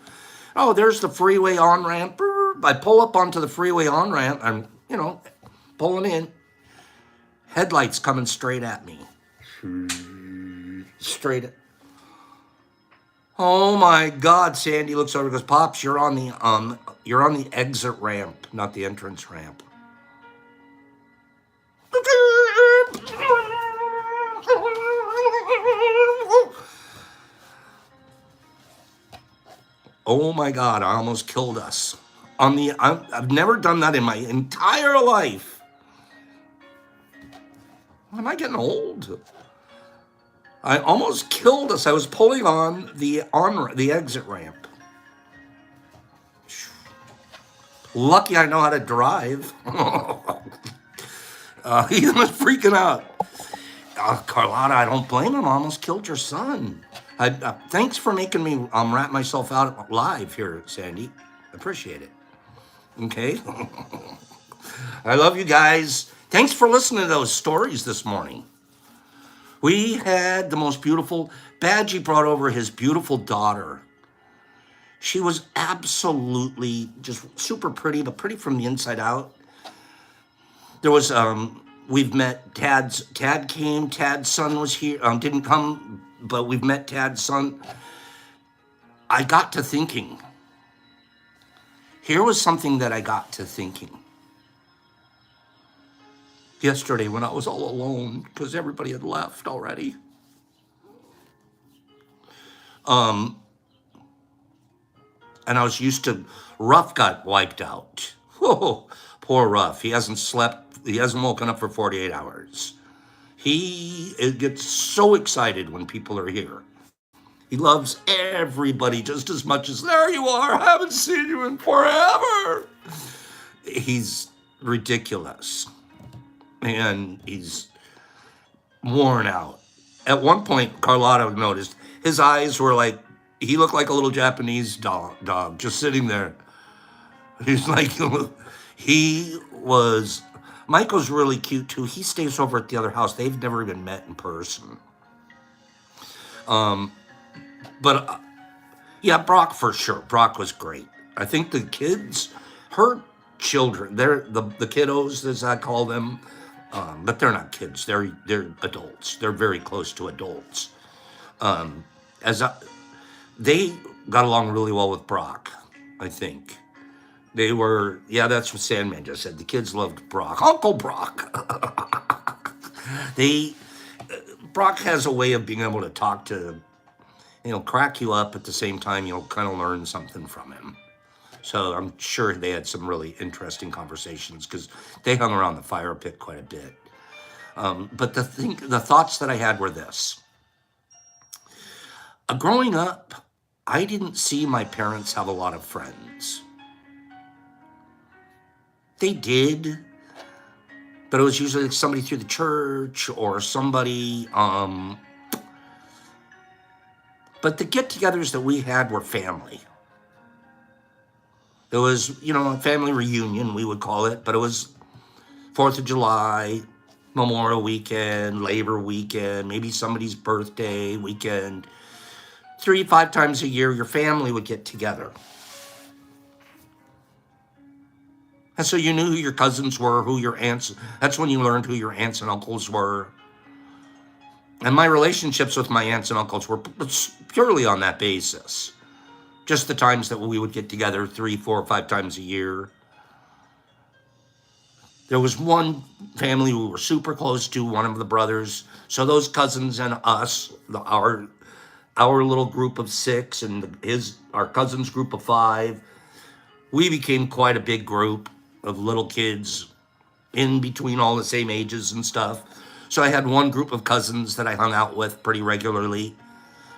Oh, there's the freeway on-ramp. I pull up onto the freeway on-ramp. I'm, pulling in. Headlights coming straight at me. Straight at. Oh my God! Sandy looks over and goes, "Pops, you're on the exit ramp, not the entrance ramp." Oh my God! I almost killed us. I've never done that in my entire life. Am I getting old? I almost killed us. I was pulling on the exit ramp. Lucky I know how to drive. He was freaking out. Carlotta, I don't blame him. I almost killed your son. Thanks for making me wrap myself out live here, Sandy. Appreciate it. Okay. I love you guys. Thanks for listening to those stories this morning. We had the most beautiful. Badgie brought over his beautiful daughter. She was absolutely just super pretty, but pretty from the inside out. There was, we've met Tad came, Tad's son was here, didn't come, but we've met Tad's son. I got to thinking. Here was something that I got to thinking. Yesterday when I was all alone because everybody had left already. And I was used to, Ruff got wiped out. Oh, poor Ruff. He hasn't slept. He hasn't woken up for 48 hours. He gets so excited when people are here. He loves everybody just as much as, there you are, I haven't seen you in forever. He's ridiculous. And he's worn out. At one point, Carlotta noticed his eyes were like, he looked like a little Japanese dog just sitting there. He's like, Michael's really cute too. He stays over at the other house. They've never even met in person. But Yeah, Brock for sure. Brock was great. I think the kids, her children, they're the kiddos as I call them, but they're not kids. They're adults. They're very close to adults. As I, they got along really well with Brock. I think they were. Yeah, that's what Sandman just said. The kids loved Brock, Uncle Brock. they Brock has a way of being able to talk to, crack you up at the same time. You'll kind of learn something from him. So I'm sure they had some really interesting conversations because they hung around the fire pit quite a bit. But the thoughts that I had were this: growing up, I didn't see my parents have a lot of friends. They did, but it was usually somebody through the church or somebody. But the get-togethers that we had were family. It was, a family reunion, we would call it, but it was 4th of July, Memorial Weekend, Labor Weekend, maybe somebody's birthday weekend. 3-5 times a year, your family would get together. And so you knew who your cousins were, who your aunts, that's when you learned who your aunts and uncles were. And my relationships with my aunts and uncles were purely on that basis. Just the times that we would get together 3, 4, 5 times a year. There was one family we were super close to, one of the brothers. So those cousins and us, our little group of 6 and our cousins group of 5, we became quite a big group of little kids in between all the same ages and stuff. So I had one group of cousins that I hung out with pretty regularly.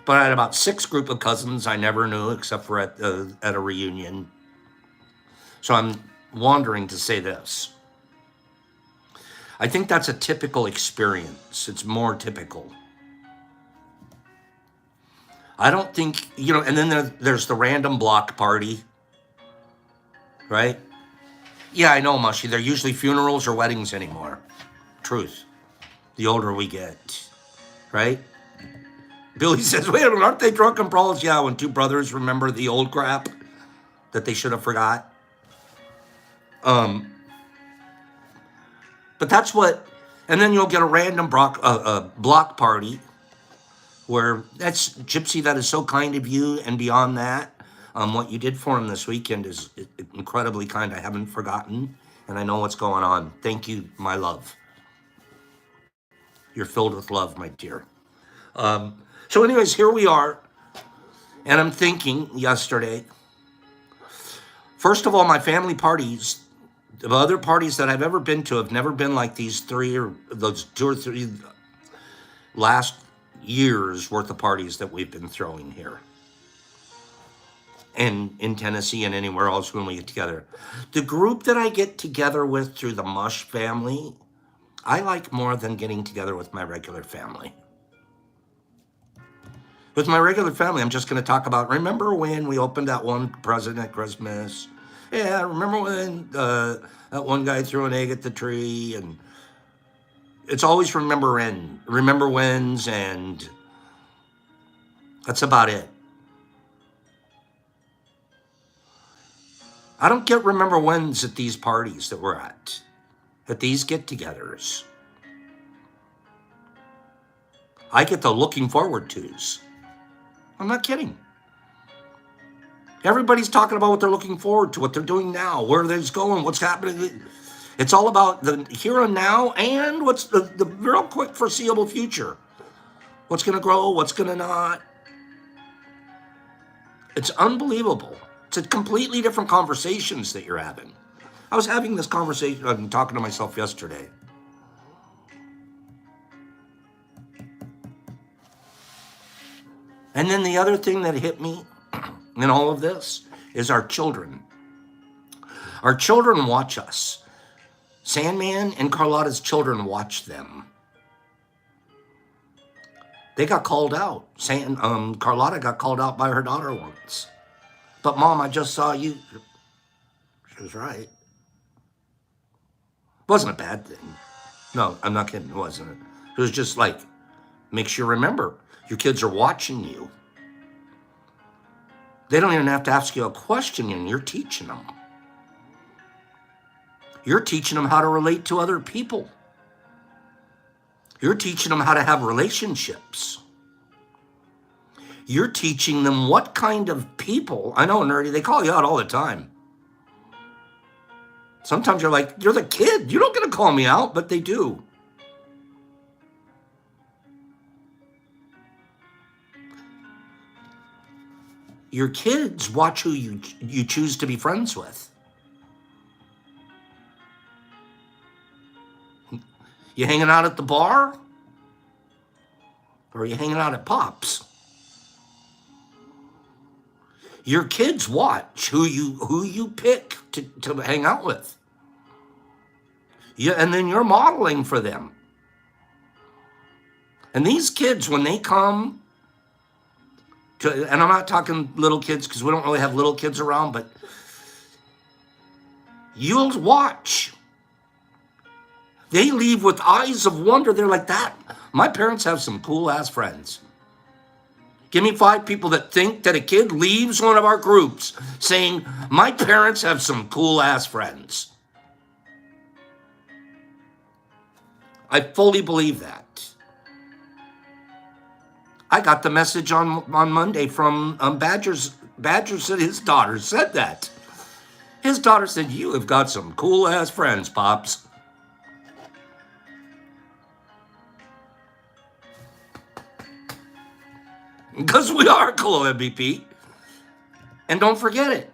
But I had about 6 group of cousins I never knew except for at a reunion. So I'm wandering to say this. I think that's a typical experience. It's more typical. I don't think, and then there's the random block party, right? Yeah, I know, Mushy. They're usually funerals or weddings anymore. Truth. The older we get, right? Billy says, wait a minute, aren't they drunken brawls? Yeah, when 2 brothers remember the old crap that they should have forgot. But that's what, and then you'll get a random block party where that's Gypsy, that is so kind of you, and beyond that, what you did for him this weekend is incredibly kind. I haven't forgotten, and I know what's going on. Thank you, my love. You're filled with love, my dear. So anyways, here we are. And I'm thinking yesterday, first of all, my family parties, the other parties that I've ever been to have never been like these 2 or 3 last years worth of parties that we've been throwing here. And in Tennessee and anywhere else when we get together. The group that I get together with through the Mush family, I like more than getting together with my regular family. With my regular family, I'm just going to talk about, remember when we opened that one present at Christmas? Yeah, remember when that one guy threw an egg at the tree? And it's always remember whens, and that's about it. I don't get remember whens at these parties that we're at these get-togethers. I get the looking forward tos. I'm not kidding. Everybody's talking about what they're looking forward to, what they're doing now, where they're going, what's happening. It's all about the here and now and what's the real quick foreseeable future. What's going to grow, what's going to not. It's unbelievable. It's a completely different conversations that you're having. I was having this conversation, I'm talking to myself yesterday. And then the other thing that hit me in all of this is our children. Our children watch us. Sandman and Carlotta's children watch them. They got called out. Carlotta got called out by her daughter once. But Mom, I just saw you. She was right. Wasn't a bad thing. No, I'm not kidding. It wasn't. It was just like, makes you remember. Your kids are watching you. They don't even have to ask you a question, and you're teaching them. You're teaching them how to relate to other people. You're teaching them how to have relationships. You're teaching them what kind of people. I know, nerdy, they call you out all the time. Sometimes you're like, you're the kid. You don't get to call me out, but they do. Your kids watch who you choose to be friends with. You hanging out at the bar? Or are you hanging out at Pop's? Your kids watch who you pick to hang out with. Yeah, and then you're modeling for them. And these kids, when they come to, and I'm not talking little kids because we don't really have little kids around, but you'll watch. They leave with eyes of wonder. They're like, that. My parents have some cool ass friends. Give me 5 people that think that a kid leaves one of our groups saying, my parents have some cool ass friends. I fully believe that. I got the message on Monday from Badgers. Badger said his daughter said that. His daughter said, you have got some cool ass friends, Pops. Because we are cool, MVP. And don't forget it.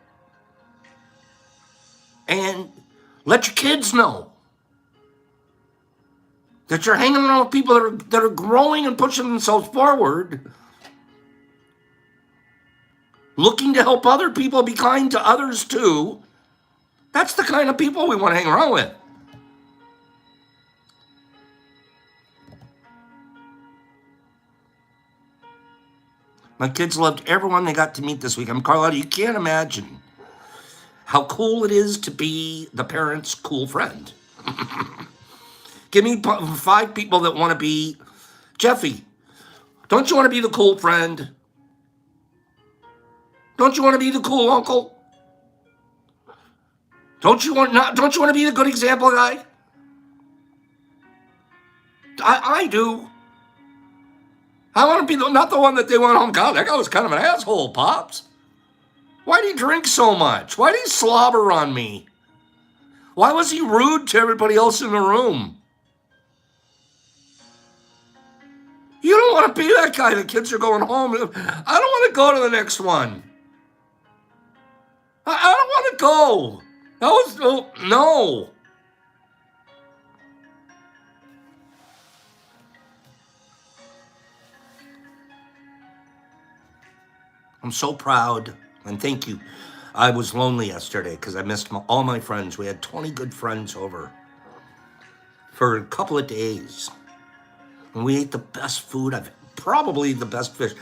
And let your kids know that you're hanging around with people that are growing and pushing themselves forward, looking to help other people, be kind to others too. That's the kind of people we want to hang around with. My kids loved everyone they got to meet this week. Carlotta, you can't imagine how cool it is to be the parent's cool friend. Give me 5 people that want to be, Jeffy, don't you want to be the cool friend? Don't you want to be the cool uncle? Don't you want to be the good example guy? I do. I want to be not the one that they want home. God, that guy was kind of an asshole, Pops. Why do you drink so much? Why do you slobber on me? Why was he rude to everybody else in the room? You don't want to be that guy. The kids are going home. I don't want to go to the next one. I don't want to go. That was no. I'm so proud, and thank you. I was lonely yesterday because I missed all my friends. We had 20 good friends over for a couple of days. And we ate the best food probably the best fish,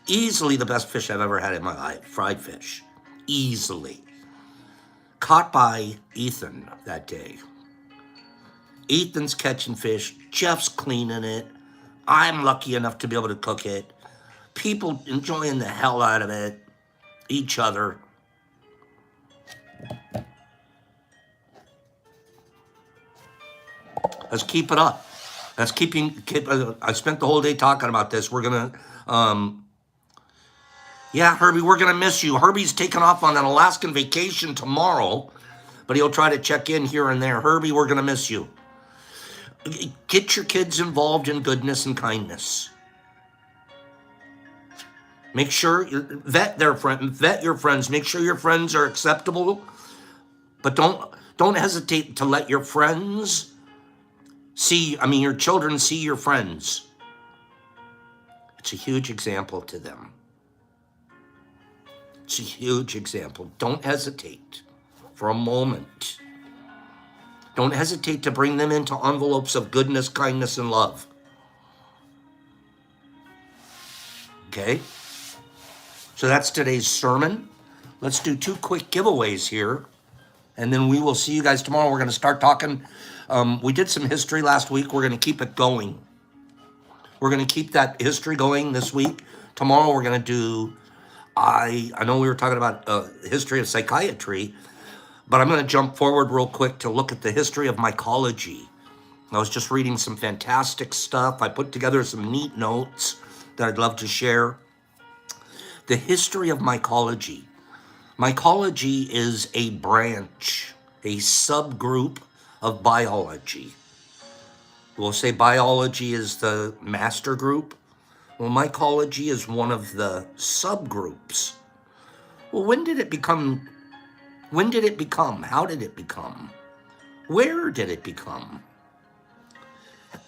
easily the best fish I've ever had in my life, fried fish, easily. Caught by Ethan that day. Ethan's catching fish, Jeff's cleaning it. I'm lucky enough to be able to cook it. People enjoying the hell out of it, each other. Let's keep it up. I spent the whole day talking about this. We're going to, yeah, Herbie, we're going to miss you. Herbie's taking off on an Alaskan vacation tomorrow, but he'll try to check in here and there. Herbie, we're going to miss you. Get your kids involved in goodness and kindness. Make sure vet your friends. Make sure your friends are acceptable, but don't hesitate to let your friends your children see your friends. It's a huge example to them. It's a huge example. Don't hesitate for a moment. Don't hesitate to bring them into envelopes of goodness, kindness, and love. Okay? So that's today's sermon. Let's do 2 quick giveaways here, and then we will see you guys tomorrow. We're going to start talking. We did some history last week. We're going to keep it going. We're going to keep that history going this week. Tomorrow we're going to do I know we were talking about the history of psychiatry, but I'm going to jump forward real quick to look at the history of mycology. I was just reading some fantastic stuff. I put together some neat notes that I'd love to share. The history of mycology. Mycology is a branch, a subgroup of biology. We'll say biology is the master group. Well, mycology is one of the subgroups. Well, when did it become? When did it become? How did it become? Where did it become?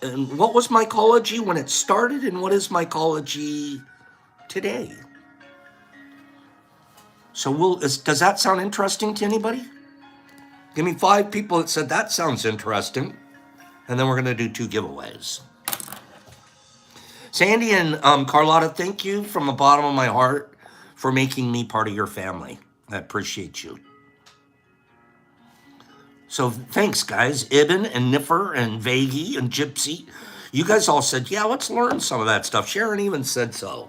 And what was mycology when it started, and what is mycology today? So does that sound interesting to anybody? Give me 5 people that said that sounds interesting, and then we're going to do 2 giveaways. Sandy and Carlotta, thank you from the bottom of my heart for making me part of your family. I appreciate you. So thanks, guys. Ibn and Niffer and Vaggie and Gypsy. You guys all said, yeah, let's learn some of that stuff. Sharon even said so.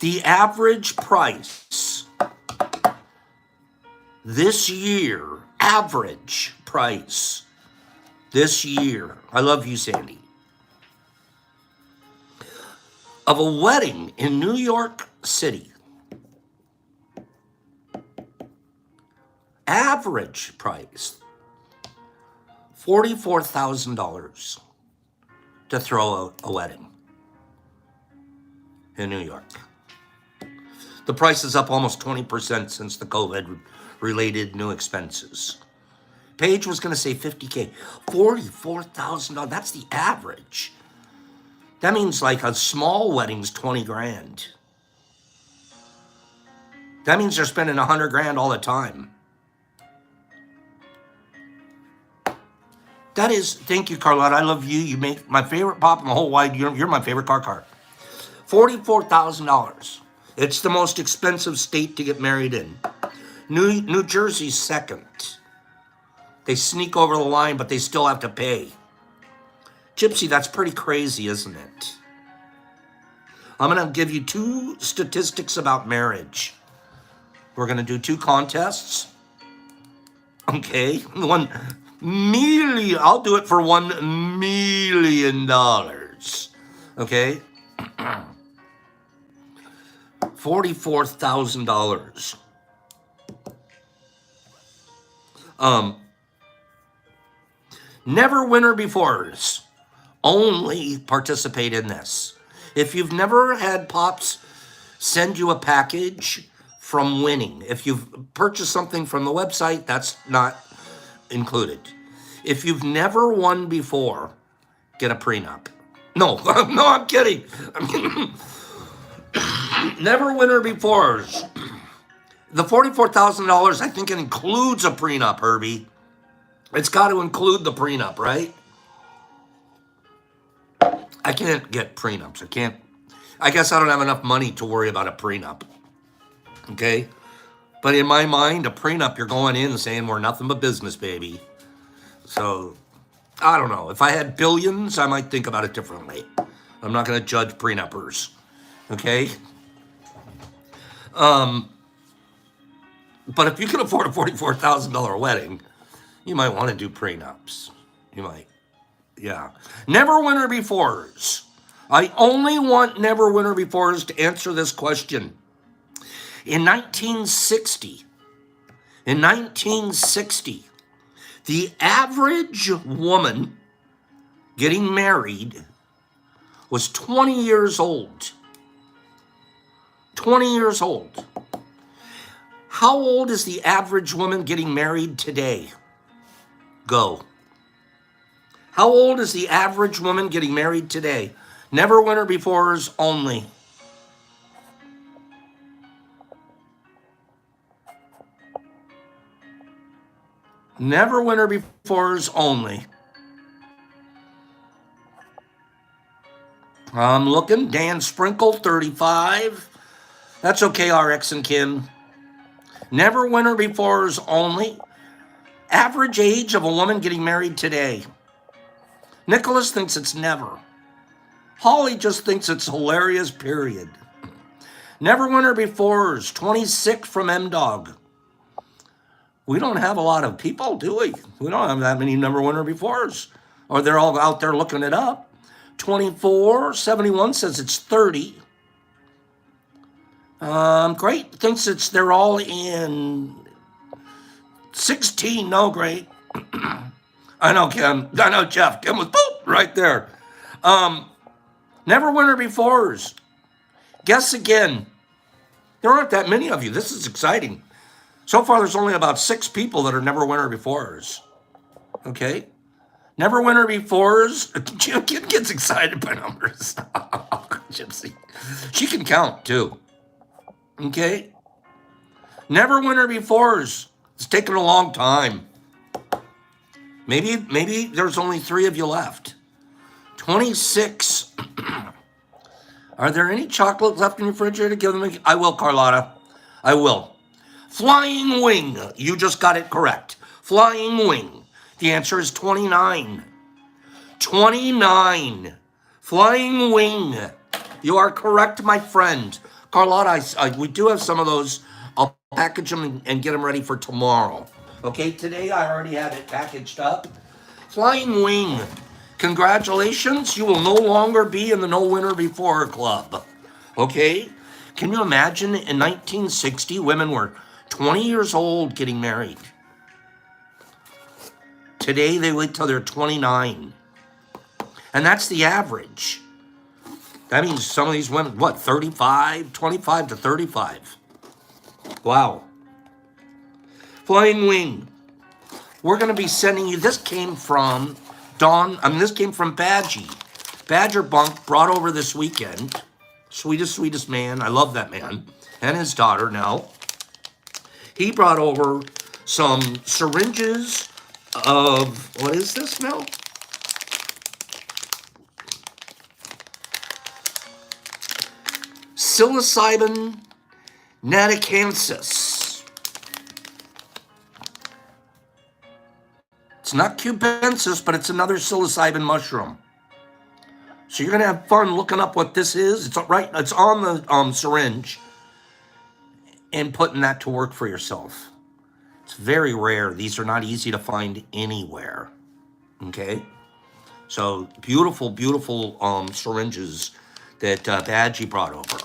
The average price this year, I love you, Sandy, of a wedding in New York City, average price, $44,000 to throw a wedding in New York. The price is up almost 20% since the COVID-related new expenses. Paige was going to say $50K. $44,000, that's the average. That means like a small wedding's 20 grand. That means they're spending 100 grand all the time. That is, thank you, Carlotta. I love you. You make my favorite pop in the whole wide universe. You're my favorite car. $44,000. It's the most expensive state to get married in. New Jersey's second. They sneak over the line, but they still have to pay. Gypsy, that's pretty crazy, isn't it? I'm going to give you 2 statistics about marriage. We're going to do 2 contests. Okay, I'll do it for $1 million. Okay? $44,000. Never winner befores only participate in this. If you've never had Pops send you a package from winning, if you've purchased something from the website, that's not included. If you've never won before, get a prenup. No, no, I'm kidding. Never winner befores. The $44,000, I think it includes a prenup, Herbie. It's got to include the prenup, right? I can't get prenups. I guess I don't have enough money to worry about a prenup. Okay? But in my mind, a prenup, you're going in saying we're nothing but business, baby. So, I don't know. If I had billions, I might think about it differently. I'm not going to judge prenuppers. Okay? But if you can afford a $44,000 wedding, you might want to do prenups. You might. Yeah. Never winner befores. I only want never winner befores to answer this question. In 1960, the average woman getting married was 20 years old. 20 years old. How old is the average woman getting married today? Go. How old is the average woman getting married today? Never winner befores only. Never winner befores only. I'm looking. Dan Sprinkle, 35. That's okay, RX and Kim. Never winner befores only. Average age of a woman getting married today. Nicholas thinks it's never. Holly just thinks it's hilarious, period. Never winner befores, 26 from M-Dog. We don't have a lot of people, do we? We don't have that many never winner befores. Or they're all out there looking it up. 2471 says it's 30. Great thinks they're all in 16. No, great. I know Kim. I know Jeff. Kim was boop right there. Never winner befores. Guess again. There aren't that many of you. This is exciting. So far, there's only about 6 people that are never winner befores. Okay? Never winner befores. Kim gets excited by numbers. Gypsy. She can count too. Okay? Never winner befores. It's taken a long time. Maybe there's only 3 of you left. 26. Are there any chocolate left in your refrigerator? Give them I will, Carlotta. I will. Flying wing. You just got it correct. Flying wing. The answer is 29. 29. Flying wing. You are correct, my friend. Carlotta, we do have some of those. I'll package them and get them ready for tomorrow. Okay, today I already have it packaged up. Flying wing. Congratulations, you will no longer be in the No Winner Before Club. Okay? Can you imagine in 1960, women were 20 years old getting married. Today, they wait till they're 29. And that's the average. That means some of these women, 35, 25 to 35. Wow. Flying wing. We're going to be sending you, this came from this came from Badgie. Badger Bunk brought over this weekend. Sweetest man. I love that man. And his daughter now. He brought over some syringes of, what is this now? Psilocybin naticansis. It's not cubensis, but it's another psilocybin mushroom. So you're going to have fun looking up what this is. It's right. It's on the syringe. And putting that to work for yourself. It's very rare. These are not easy to find anywhere. Okay? So beautiful, beautiful syringes that Badgie brought over.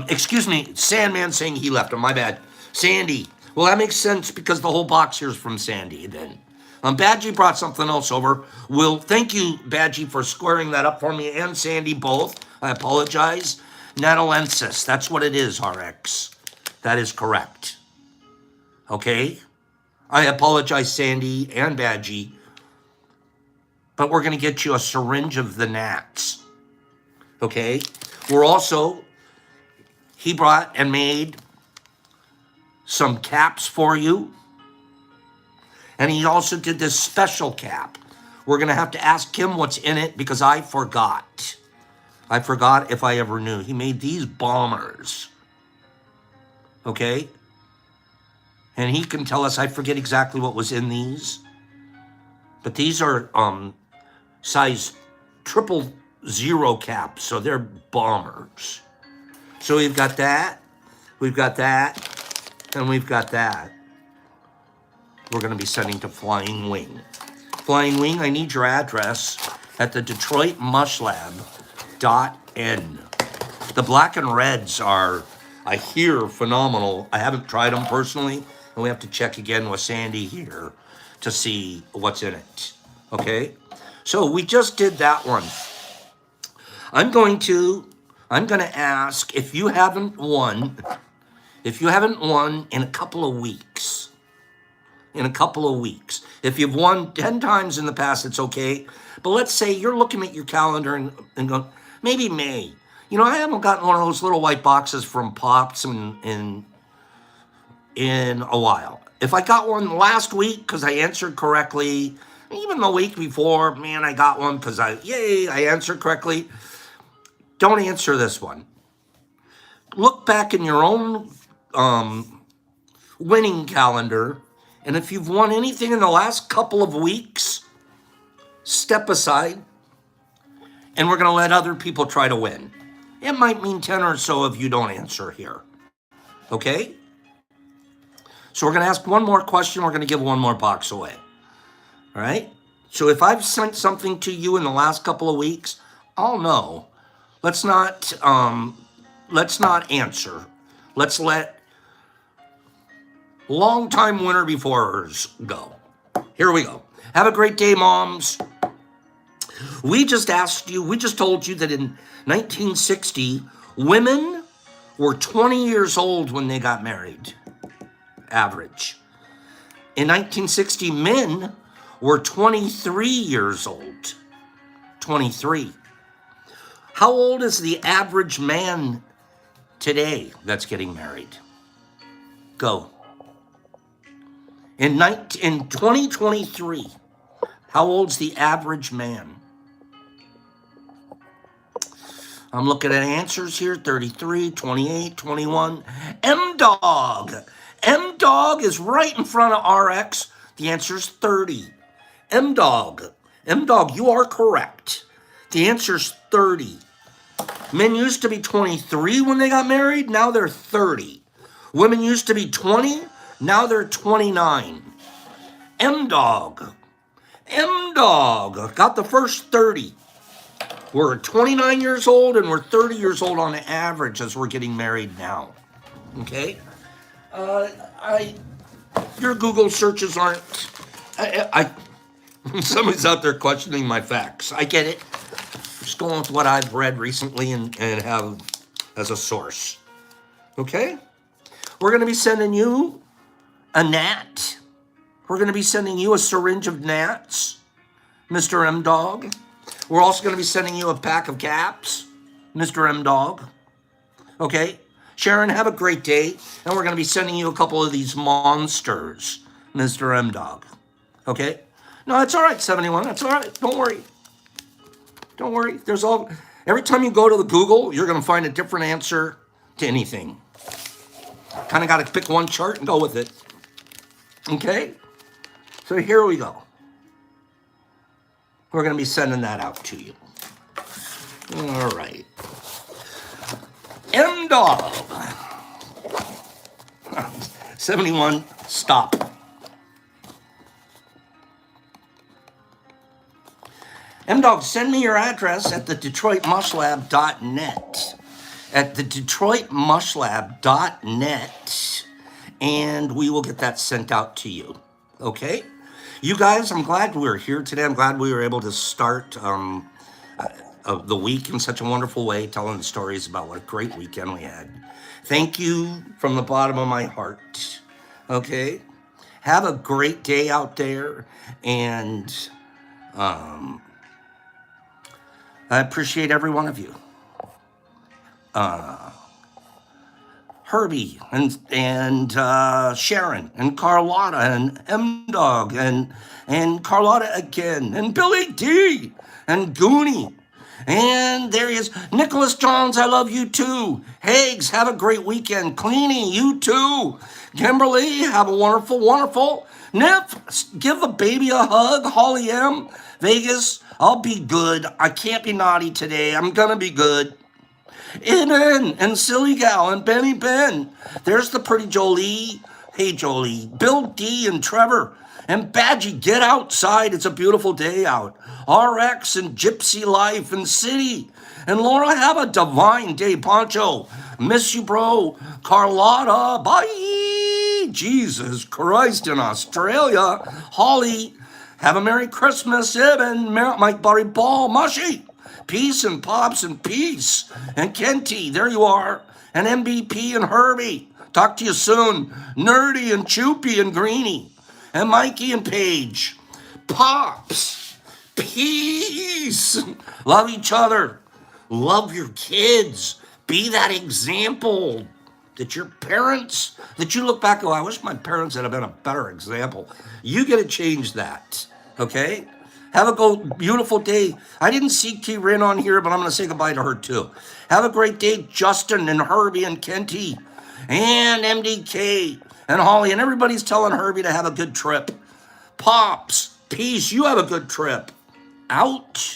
Excuse me, Sandman saying he left him. My bad. Sandy. Well, that makes sense because the whole box here is from Sandy then. Badgie brought something else over. Well, thank you, Badgie, for squaring that up for me and Sandy both. I apologize. Natalensis, that's what it is, RX. That is correct. Okay? I apologize, Sandy and Badgie. But we're going to get you a syringe of the gnats. Okay? We're also, he brought and made some caps for you. And he also did this special cap. We're going to have to ask him what's in it because I forgot. I forgot if I ever knew. He made these bombers. Okay? And he can tell us, I forget exactly what was in these. But these are size 000 caps, so they're bombers. So we've got that, and we've got that. We're going to be sending to Flying Wing. Flying Wing, I need your address at the Detroit Mush Lab.n. The black and reds are, I hear, phenomenal. I haven't tried them personally, and we have to check again with Sandy here to see what's in it. Okay? So we just did that one. I'm going to ask if you haven't won in a couple of weeks. If you've won 10 times in the past, it's okay. But let's say you're looking at your calendar and going, maybe May. You know, I haven't gotten one of those little white boxes from Pops in a while. If I got one last week because I answered correctly, even the week before, man, I got one because I answered correctly. Don't answer this one. Look back in your own winning calendar, and if you've won anything in the last couple of weeks, step aside, and we're going to let other people try to win. It might mean 10 or so if you don't answer here. Okay? So we're going to ask one more question. We're going to give one more box away. All right? So if I've sent something to you in the last couple of weeks, I'll know. Let's not answer. Let's let long-time winner beforers go. Here we go. Have a great day, moms. We just told you that in 1960, women were 20 years old when they got married, average. In 1960, men were 23 years old. 23. How old is the average man today that's getting married? Go. In 2023, how old's the average man? I'm looking at answers here, 33, 28, 21. M-Dog. M-Dog is right in front of RX. The answer's 30. M-Dog. M-Dog, you are correct. The answer's 30. Men used to be 23 when they got married. Now they're 30. Women used to be 20. Now they're 29. M-Dog. M-Dog got the first 30. We're 29 years old and we're 30 years old on average as we're getting married now. Okay? Your Google searches aren't... Somebody's out there questioning my facts. I get it. Just going with what I've read recently and have as a source. Okay? We're going to be sending you a gnat. We're going to be sending you a syringe of gnats, Mr. M-Dog. We're also going to be sending you a pack of caps, Mr. M-Dog. Okay? Sharon, have a great day. And we're going to be sending you a couple of these monsters, Mr. M-Dog. Okay? No, it's all right, 71. That's all right. Don't worry. Don't worry. Every time you go to the Google, you're going to find a different answer to anything. Kind of got to pick one chart and go with it. Okay? So here we go. We're going to be sending that out to you. All right. M-Dog. 71, stop. M-Dog, send me your address at the DetroitMushLab.net. At the DetroitMushLab.net. And we will get that sent out to you. Okay? You guys, I'm glad we were here today. I'm glad we were able to start the week in such a wonderful way, telling the stories about what a great weekend we had. Thank you from the bottom of my heart. Okay? Have a great day out there. And I appreciate every one of you. Herbie and Sharon and Carlotta and M-Dog and Carlotta again and Billy D and Goonie. And there he is. Nicholas Johns, I love you too. Hags, have a great weekend. Cleany, you too. Kimberly, have a wonderful, wonderful. Nip, give the baby a hug. Holly M, Vegas, I'll be good. I can't be naughty today. I'm gonna be good. Eden and Silly Gal and Benny Ben. There's the pretty Jolie. Hey, Jolie. Bill D and Trevor. And Badgie, get outside. It's a beautiful day out. RX and Gypsy Life and City. And Laura, have a divine day. Poncho, miss you, bro. Carlotta, bye. Jesus Christ, in Australia. Holly, have a Merry Christmas. Eben, Mike Barry Ball, Mushy. Peace and Pops and peace. And Kenty, there you are. And MVP and Herbie. Talk to you soon. Nerdy and Choopy and Greeny. And Mikey and Paige. Pops. Peace. Love each other. Love your kids. Be that example that your parents, that you look back and go, I wish my parents had been a better example. You get to change that. Okay? Have a beautiful day. I didn't see Key Rin on here, but I'm going to say goodbye to her too. Have a great day, Justin and Herbie and Kenty and MDK and Holly. And everybody's telling Herbie to have a good trip. Pops, peace. You have a good trip. Out.